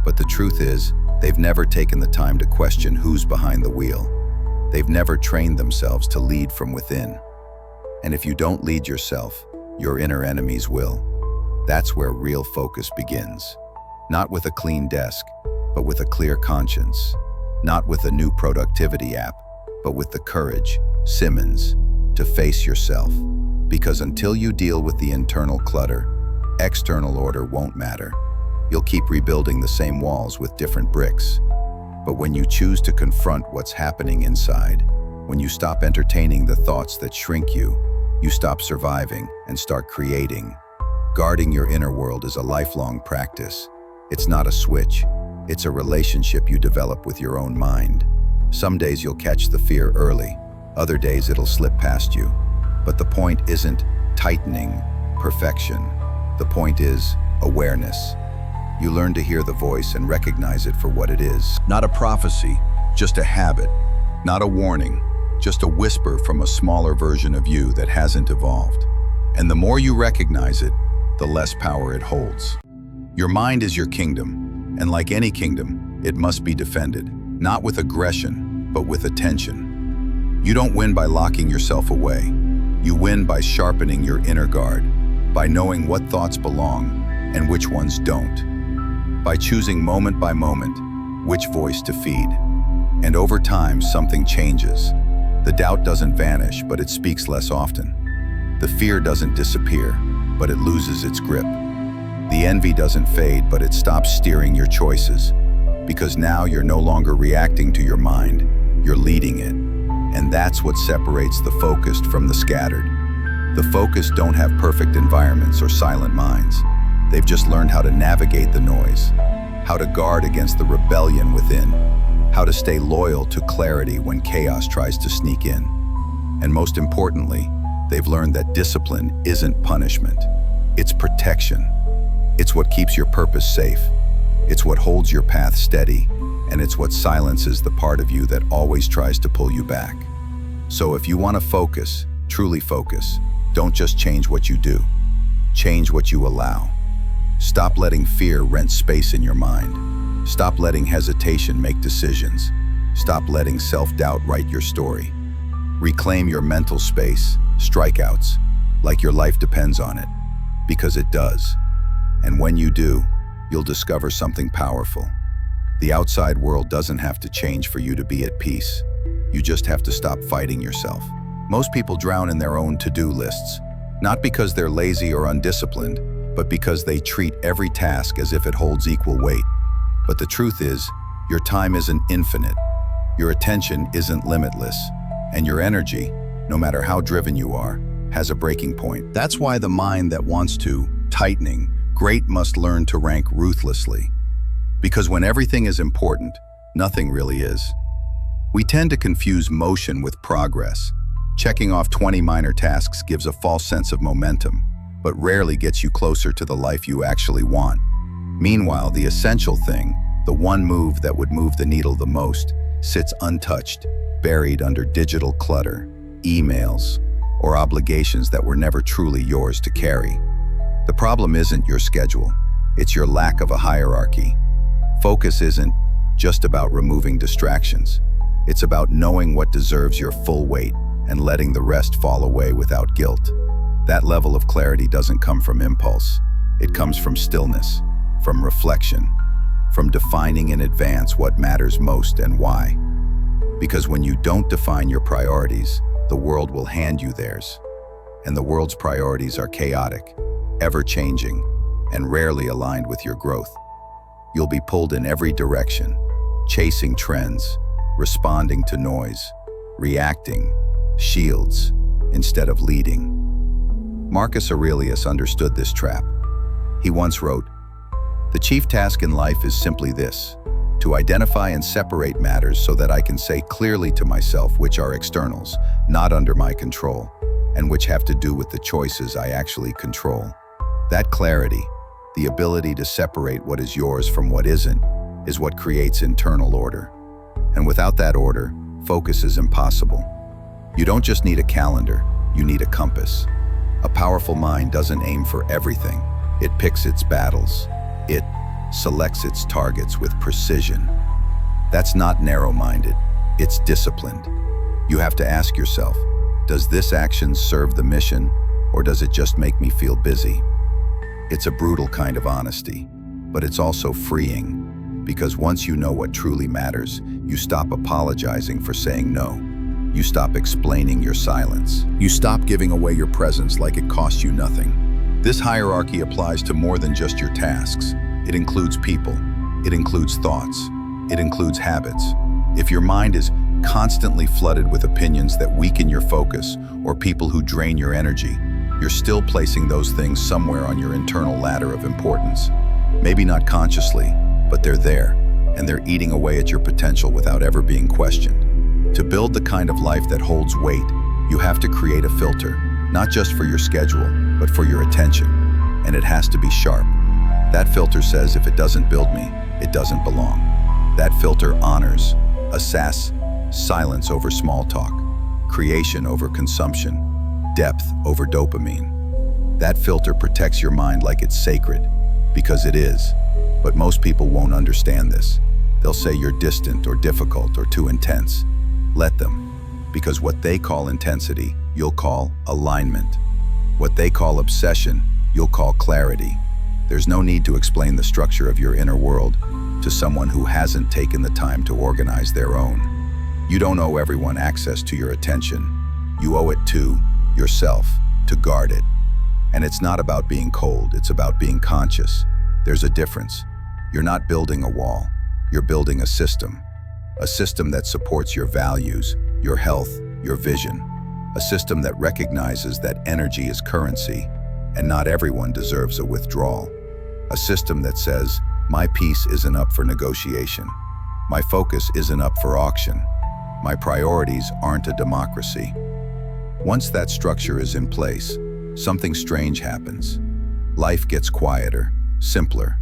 But the truth is, they've never taken the time to question who's behind the wheel. They've never trained themselves to lead from within. And if you don't lead yourself, your inner enemies will. That's where real focus begins. Not with a clean desk, but with a clear conscience. Not with a new productivity app, but with the courage, Simmons, to face yourself. Because until you deal with the internal clutter, external order won't matter. You'll keep rebuilding the same walls with different bricks. But when you choose to confront what's happening inside, when you stop entertaining the thoughts that shrink you, you stop surviving and start creating. Guarding your inner world is a lifelong practice. It's not a switch. It's a relationship you develop with your own mind. Some days you'll catch the fear early. Other days it'll slip past you. But the point isn't tightening perfection. The point is awareness. You learn to hear the voice and recognize it for what it is. Not a prophecy, just a habit. Not a warning, just a whisper from a smaller version of you that hasn't evolved. And the more you recognize it, the less power it holds. Your mind is your kingdom, and like any kingdom, it must be defended, not with aggression, but with attention. You don't win by locking yourself away. You win by sharpening your inner guard, by knowing what thoughts belong and which ones don't, by choosing moment by moment which voice to feed. And over time, something changes. The doubt doesn't vanish, but it speaks less often. The fear doesn't disappear, but it loses its grip. The envy doesn't fade, but it stops steering your choices. Because now you're no longer reacting to your mind, you're leading it. And that's what separates the focused from the scattered. The focused don't have perfect environments or silent minds. They've just learned how to navigate the noise, how to guard against the rebellion within, how to stay loyal to clarity when chaos tries to sneak in. And most importantly, they've learned that discipline isn't punishment. It's protection. It's what keeps your purpose safe. It's what holds your path steady, and it's what silences the part of you that always tries to pull you back. So if you want to focus, truly focus, don't just change what you do. Change what you allow. Stop letting fear rent space in your mind. Stop letting hesitation make decisions. Stop letting self-doubt write your story. Reclaim your mental space, strikeouts, like your life depends on it, because it does. And when you do, you'll discover something powerful. The outside world doesn't have to change for you to be at peace. You just have to stop fighting yourself. Most people drown in their own to-do lists, not because they're lazy or undisciplined, but because they treat every task as if it holds equal weight. But the truth is, your time isn't infinite, your attention isn't limitless, and your energy, no matter how driven you are, has a breaking point. That's why the mind that wants to, tightening, great must learn to rank ruthlessly. Because when everything is important, nothing really is. We tend to confuse motion with progress. Checking off 20 minor tasks gives a false sense of momentum, but rarely gets you closer to the life you actually want. Meanwhile, the essential thing, the one move that would move the needle the most, sits untouched, buried under digital clutter, emails, or obligations that were never truly yours to carry. The problem isn't your schedule, it's your lack of a hierarchy. Focus isn't just about removing distractions. It's about knowing what deserves your full weight and letting the rest fall away without guilt. That level of clarity doesn't come from impulse. It comes from stillness, from reflection, from defining in advance what matters most and why. Because when you don't define your priorities, the world will hand you theirs. And the world's priorities are chaotic, ever-changing, and rarely aligned with your growth. You'll be pulled in every direction, chasing trends, responding to noise, reacting, shields, instead of leading. Marcus Aurelius understood this trap. He once wrote, "The chief task in life is simply this, to identify and separate matters so that I can say clearly to myself which are externals, not under my control, and which have to do with the choices I actually control." That clarity, the ability to separate what is yours from what isn't, is what creates internal order. And without that order, focus is impossible. You don't just need a calendar, you need a compass. A powerful mind doesn't aim for everything. It picks its battles. It selects its targets with precision. That's not narrow-minded, it's disciplined. You have to ask yourself, does this action serve the mission, or does it just make me feel busy? It's a brutal kind of honesty, but it's also freeing, because once you know what truly matters, you stop apologizing for saying no. You stop explaining your silence. You stop giving away your presence like it costs you nothing. This hierarchy applies to more than just your tasks. It includes people. It includes thoughts. It includes habits. If your mind is constantly flooded with opinions that weaken your focus or people who drain your energy, you're still placing those things somewhere on your internal ladder of importance. Maybe not consciously, but they're there, and they're eating away at your potential without ever being questioned. To build the kind of life that holds weight, you have to create a filter, not just for your schedule, but for your attention. And it has to be sharp. That filter says if it doesn't build me, it doesn't belong. That filter honors, assass, silence over small talk, creation over consumption, depth over dopamine. That filter protects your mind like it's sacred, because it is. But most people won't understand this. They'll say you're distant or difficult or too intense. Let them, because what they call intensity, you'll call alignment. What they call obsession, you'll call clarity. There's no need to explain the structure of your inner world to someone who hasn't taken the time to organize their own. You don't owe everyone access to your attention. You owe it to yourself, to guard it. And it's not about being cold, it's about being conscious. There's a difference. You're not building a wall, you're building a system. A system that supports your values, your health, your vision. A system that recognizes that energy is currency, and not everyone deserves a withdrawal. A system that says, My peace isn't up for negotiation. My focus isn't up for auction. My priorities aren't a democracy. Once that structure is in place, something strange happens. Life gets quieter, simpler,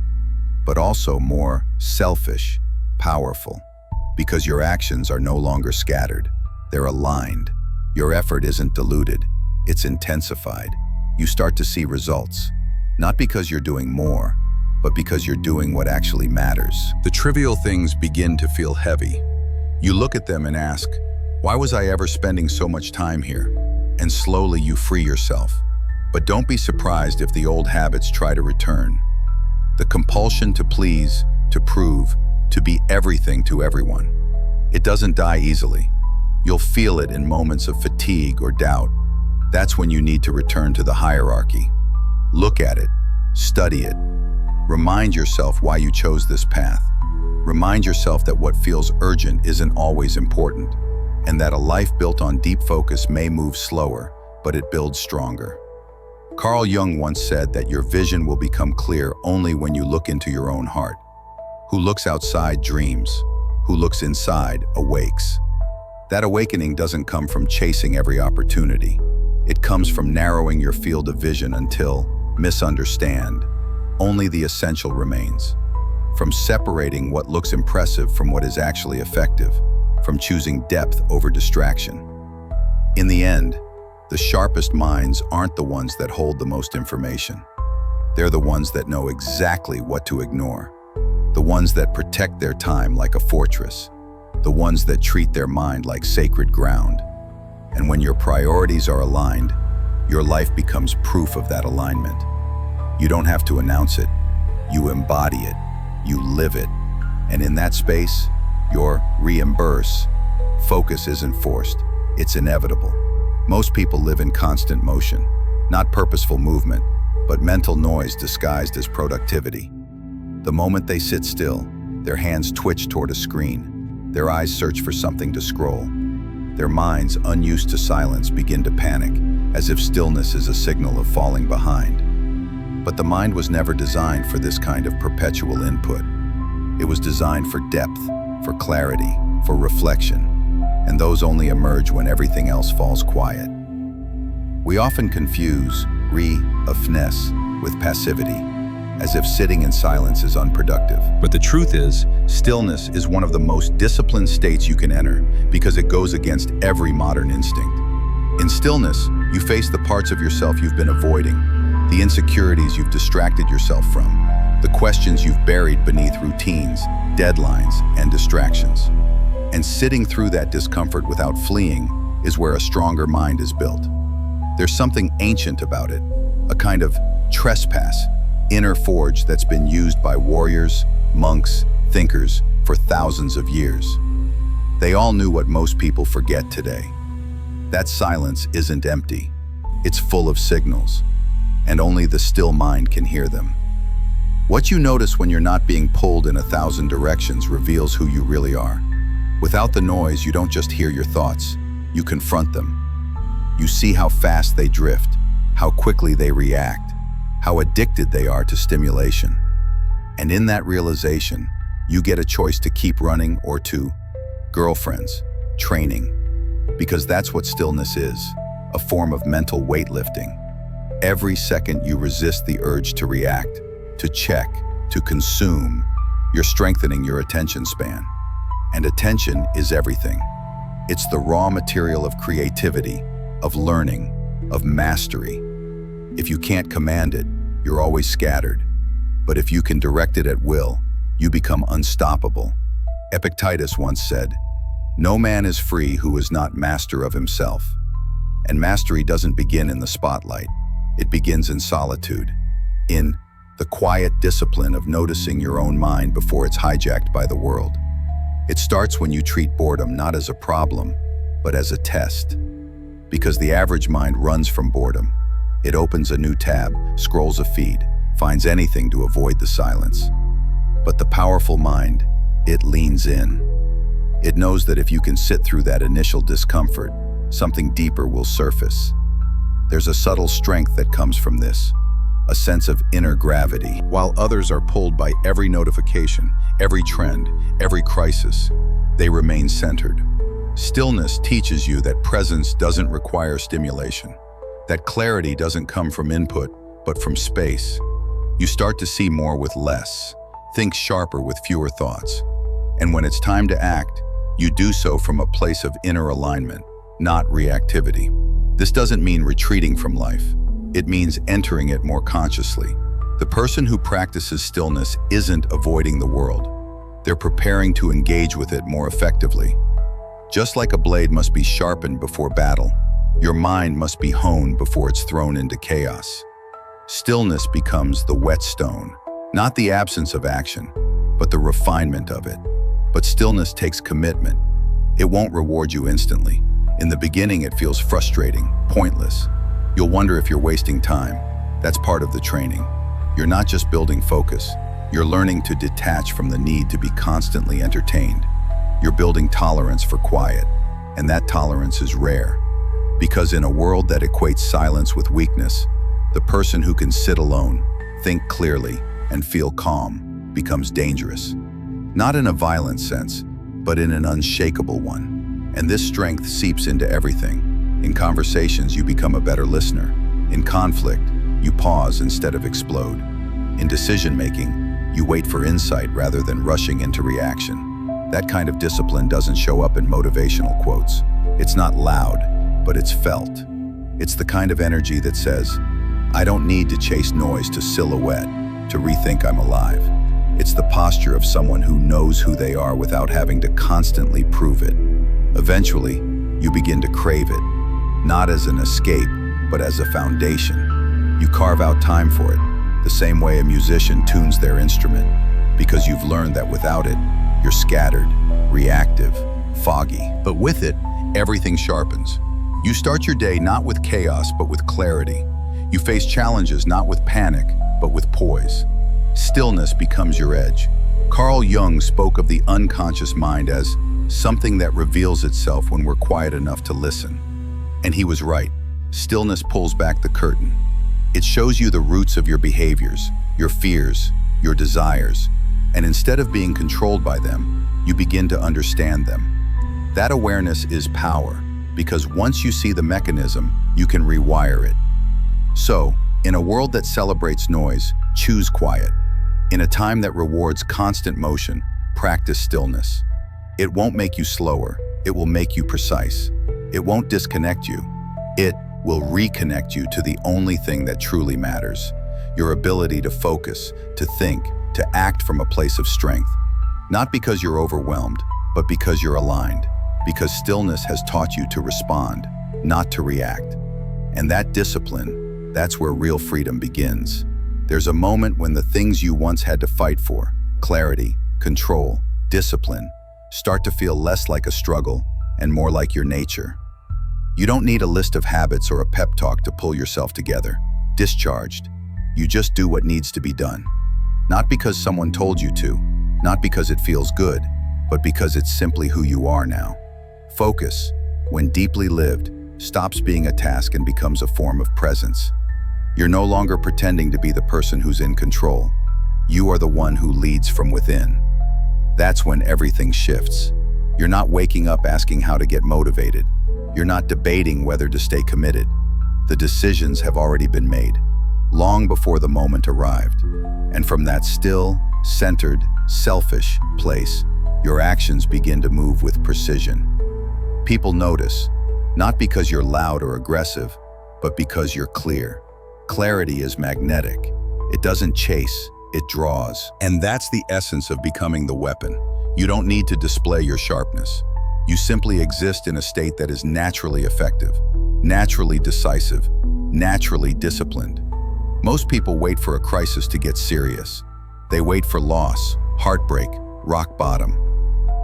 but also more selfish, powerful, because your actions are no longer scattered. They're aligned. Your effort isn't diluted, it's intensified. You start to see results, not because you're doing more, but because you're doing what actually matters. The trivial things begin to feel heavy. You look at them and ask, why was I ever spending so much time here? And slowly you free yourself. But don't be surprised if the old habits try to return. The compulsion to please, to prove, to be everything to everyone. It doesn't die easily. You'll feel it in moments of fatigue or doubt. That's when you need to return to the hierarchy. Look at it, study it. Remind yourself why you chose this path. Remind yourself that what feels urgent isn't always important, and that a life built on deep focus may move slower, but it builds stronger. Carl Jung once said that your vision will become clear only when you look into your own heart. Who looks outside dreams. Who looks inside awakes. That awakening doesn't come from chasing every opportunity. It comes from narrowing your field of vision until, misunderstand, only the essential remains. From separating what looks impressive from what is actually effective. From choosing depth over distraction. In the end, the sharpest minds aren't the ones that hold the most information. They're the ones that know exactly what to ignore. The ones that protect their time like a fortress. The ones that treat their mind like sacred ground. And when your priorities are aligned, your life becomes proof of that alignment. You don't have to announce it. You embody it. You live it. And in that space, you're reimbursed. Focus isn't forced. It's inevitable. Most people live in constant motion, not purposeful movement, but mental noise disguised as productivity. The moment they sit still, their hands twitch toward a screen. Their eyes search for something to scroll. Their minds, unused to silence, begin to panic, as if stillness is a signal of falling behind. But the mind was never designed for this kind of perpetual input. It was designed for depth, for clarity, for reflection, and those only emerge when everything else falls quiet. We often confuse re-of-ness with passivity, as if sitting in silence is unproductive. But the truth is, stillness is one of the most disciplined states you can enter because it goes against every modern instinct. In stillness, you face the parts of yourself you've been avoiding, the insecurities you've distracted yourself from, the questions you've buried beneath routines, deadlines, and distractions. And sitting through that discomfort without fleeing is where a stronger mind is built. There's something ancient about it, a kind of trespass, inner forge that's been used by warriors, monks, thinkers for thousands of years. They all knew what most people forget today. That silence isn't empty. It's full of signals, and only the still mind can hear them. What you notice when you're not being pulled in 1,000 directions reveals who you really are. Without the noise, you don't just hear your thoughts, you confront them. You see how fast they drift, how quickly they react, how addicted they are to stimulation. And in that realization, you get a choice to keep running or to, girlfriends, training. Because that's what stillness is, a form of mental weightlifting. Every second you resist the urge to react, to check, to consume, you're strengthening your attention span. And attention is everything. It's the raw material of creativity, of learning, of mastery. If you can't command it, you're always scattered. But if you can direct it at will, you become unstoppable. Epictetus once said, "No man is free who is not master of himself." And mastery doesn't begin in the spotlight. It begins in solitude, in the quiet discipline of noticing your own mind before it's hijacked by the world. It starts when you treat boredom not as a problem, but as a test. Because the average mind runs from boredom. It opens a new tab, scrolls a feed, finds anything to avoid the silence. But the powerful mind, it leans in. It knows that if you can sit through that initial discomfort, something deeper will surface. There's a subtle strength that comes from this. a sense of inner gravity, while others are pulled by every notification, every trend, every crisis. They remain centered. Stillness teaches you that presence doesn't require stimulation, that clarity doesn't come from input, but from space. You start to see more with less, think sharper with fewer thoughts. And when it's time to act, you do so from a place of inner alignment, not reactivity. This doesn't mean retreating from life. It means entering it more consciously. The person who practices stillness isn't avoiding the world. They're preparing to engage with it more effectively. Just like a blade must be sharpened before battle, your mind must be honed before it's thrown into chaos. Stillness becomes the whetstone, not the absence of action, but the refinement of it. But stillness takes commitment. It won't reward you instantly. In the beginning, it feels frustrating, pointless. You'll wonder if you're wasting time. That's part of the training. You're not just building focus. You're learning to detach from the need to be constantly entertained. You're building tolerance for quiet, and that tolerance is rare. Because in a world that equates silence with weakness, the person who can sit alone, think clearly, and feel calm becomes dangerous. Not in a violent sense, but in an unshakable one. And this strength seeps into everything. In conversations, you become a better listener. In conflict, you pause instead of explode. In decision-making, you wait for insight rather than rushing into reaction. That kind of discipline doesn't show up in motivational quotes. It's not loud, but it's felt. It's the kind of energy that says, I don't need to chase noise to silhouette, to rethink I'm alive. It's the posture of someone who knows who they are without having to constantly prove it. Eventually, you begin to crave it, not as an escape, but as a foundation. You carve out time for it, the same way a musician tunes their instrument, because you've learned that without it, you're scattered, reactive, foggy. But with it, everything sharpens. You start your day not with chaos, but with clarity. You face challenges not with panic, but with poise. Stillness becomes your edge. Carl Jung spoke of the unconscious mind as something that reveals itself when we're quiet enough to listen. And he was right. Stillness pulls back the curtain. It shows you the roots of your behaviors, your fears, your desires. And instead of being controlled by them, you begin to understand them. That awareness is power, because once you see the mechanism, you can rewire it. So, in a world that celebrates noise, choose quiet. In a time that rewards constant motion, practice stillness. It won't make you slower, it will make you precise. It won't disconnect you. It will reconnect you to the only thing that truly matters. Your ability to focus, to think, to act from a place of strength. Not because you're overwhelmed, but because you're aligned. Because stillness has taught you to respond, not to react. And that discipline, that's where real freedom begins. There's a moment when the things you once had to fight for, clarity, control, discipline, start to feel less like a struggle and more like your nature. You don't need a list of habits or a pep talk to pull yourself together. Discharged. You just do what needs to be done. Not because someone told you to, not because it feels good, but because it's simply who you are now. Focus, when deeply lived, stops being a task and becomes a form of presence. You're no longer pretending to be the person who's in control. You are the one who leads from within. That's when everything shifts. You're not waking up asking how to get motivated. You're not debating whether to stay committed. The decisions have already been made, long before the moment arrived. And from that still, centered, selfish place, your actions begin to move with precision. People notice, not because you're loud or aggressive, but because you're clear. Clarity is magnetic. It doesn't chase, it draws. And that's the essence of becoming the weapon. You don't need to display your sharpness. You simply exist in a state that is naturally effective, naturally decisive, naturally disciplined. Most people wait for a crisis to get serious. They wait for loss, heartbreak, rock bottom.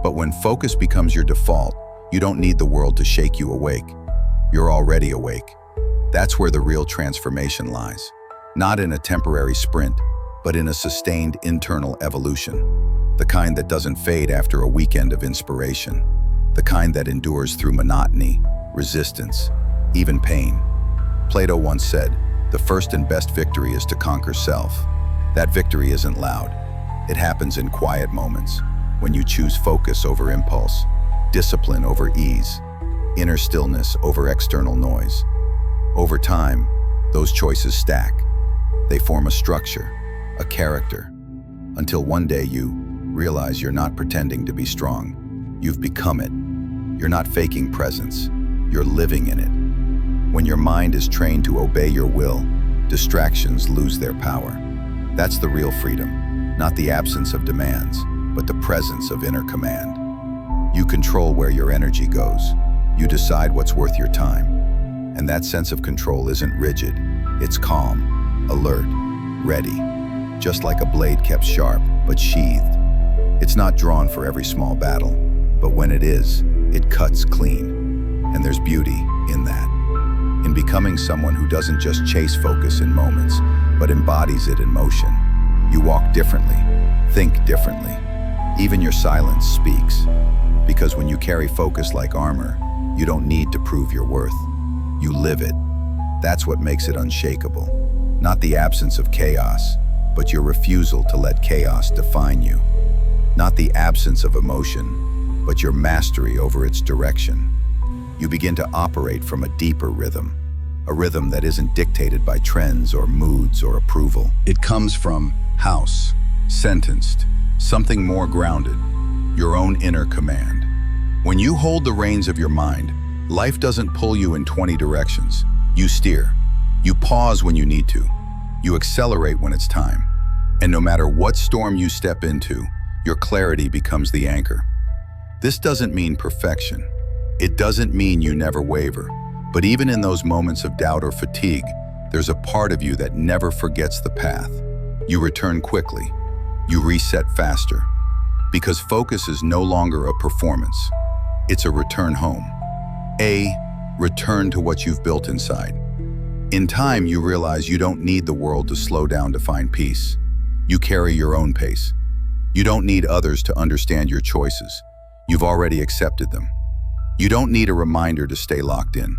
But when focus becomes your default, you don't need the world to shake you awake. You're already awake. That's where the real transformation lies. Not in a temporary sprint, but in a sustained internal evolution. The kind that doesn't fade after a weekend of inspiration. The kind that endures through monotony, resistance, even pain. Plato once said, The first and best victory is to conquer self. That victory isn't loud. It happens in quiet moments, when you choose focus over impulse, discipline over ease, inner stillness over external noise. Over time, those choices stack. They form a structure, a character, until one day you realize you're not pretending to be strong. You've become it. You're not faking presence. You're living in it. When your mind is trained to obey your will, distractions lose their power. That's the real freedom, not the absence of demands, but the presence of inner command. You control where your energy goes. You decide what's worth your time. And that sense of control isn't rigid. It's calm, alert, ready, just like a blade kept sharp but sheathed. It's not drawn for every small battle, but when it is, it cuts clean. And there's beauty in that. In becoming someone who doesn't just chase focus in moments, but embodies it in motion. You walk differently, think differently. Even your silence speaks. Because when you carry focus like armor, you don't need to prove your worth. You live it. That's what makes it unshakable. Not the absence of chaos, but your refusal to let chaos define you. Not the absence of emotion, but your mastery over its direction. You begin to operate from a deeper rhythm, a rhythm that isn't dictated by trends or moods or approval. It comes from house, sentenced, something more grounded, your own inner command. When you hold the reins of your mind, life doesn't pull you in 20 directions. You steer. You pause when you need to. You accelerate when it's time. And no matter what storm you step into, your clarity becomes the anchor. This doesn't mean perfection. It doesn't mean you never waver. But even in those moments of doubt or fatigue, there's a part of you that never forgets the path. You return quickly. You reset faster. Because focus is no longer a performance. It's a return home. A return to what you've built inside. In time, you realize you don't need the world to slow down to find peace. You carry your own pace. You don't need others to understand your choices. You've already accepted them. You don't need a reminder to stay locked in.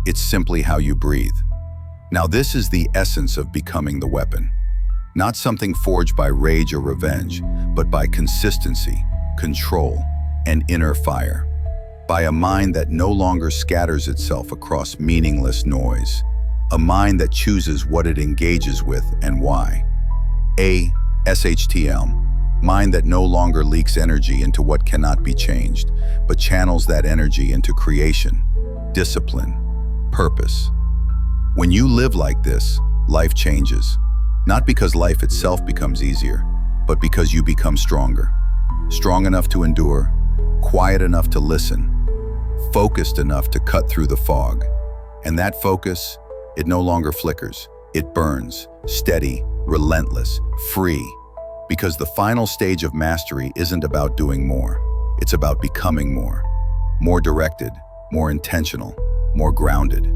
It's simply how you breathe. Now, this is the essence of becoming the weapon. Not something forged by rage or revenge, but by consistency, control, and inner fire. By a mind that no longer scatters itself across meaningless noise. A mind that chooses what it engages with and why. A SHTM, mind that no longer leaks energy into what cannot be changed, but channels that energy into creation, discipline, purpose. When you live like this, life changes. Not because life itself becomes easier, but because you become stronger. Strong enough to endure, quiet enough to listen, focused enough to cut through the fog. And that focus, it no longer flickers. It burns, steady, relentless, free. Because the final stage of mastery isn't about doing more. It's about becoming more. More directed, more intentional, more grounded.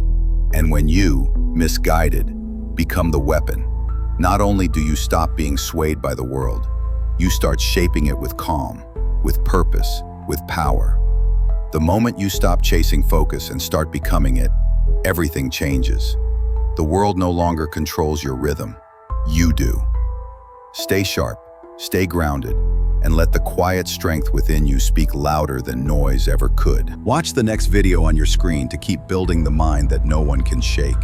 And when you, misguided, become the weapon, not only do you stop being swayed by the world, you start shaping it with calm, with purpose, with power. The moment you stop chasing focus and start becoming it, everything changes. The world no longer controls your rhythm. You do. Stay sharp, stay grounded, and let the quiet strength within you speak louder than noise ever could. Watch the next video on your screen to keep building the mind that no one can shake.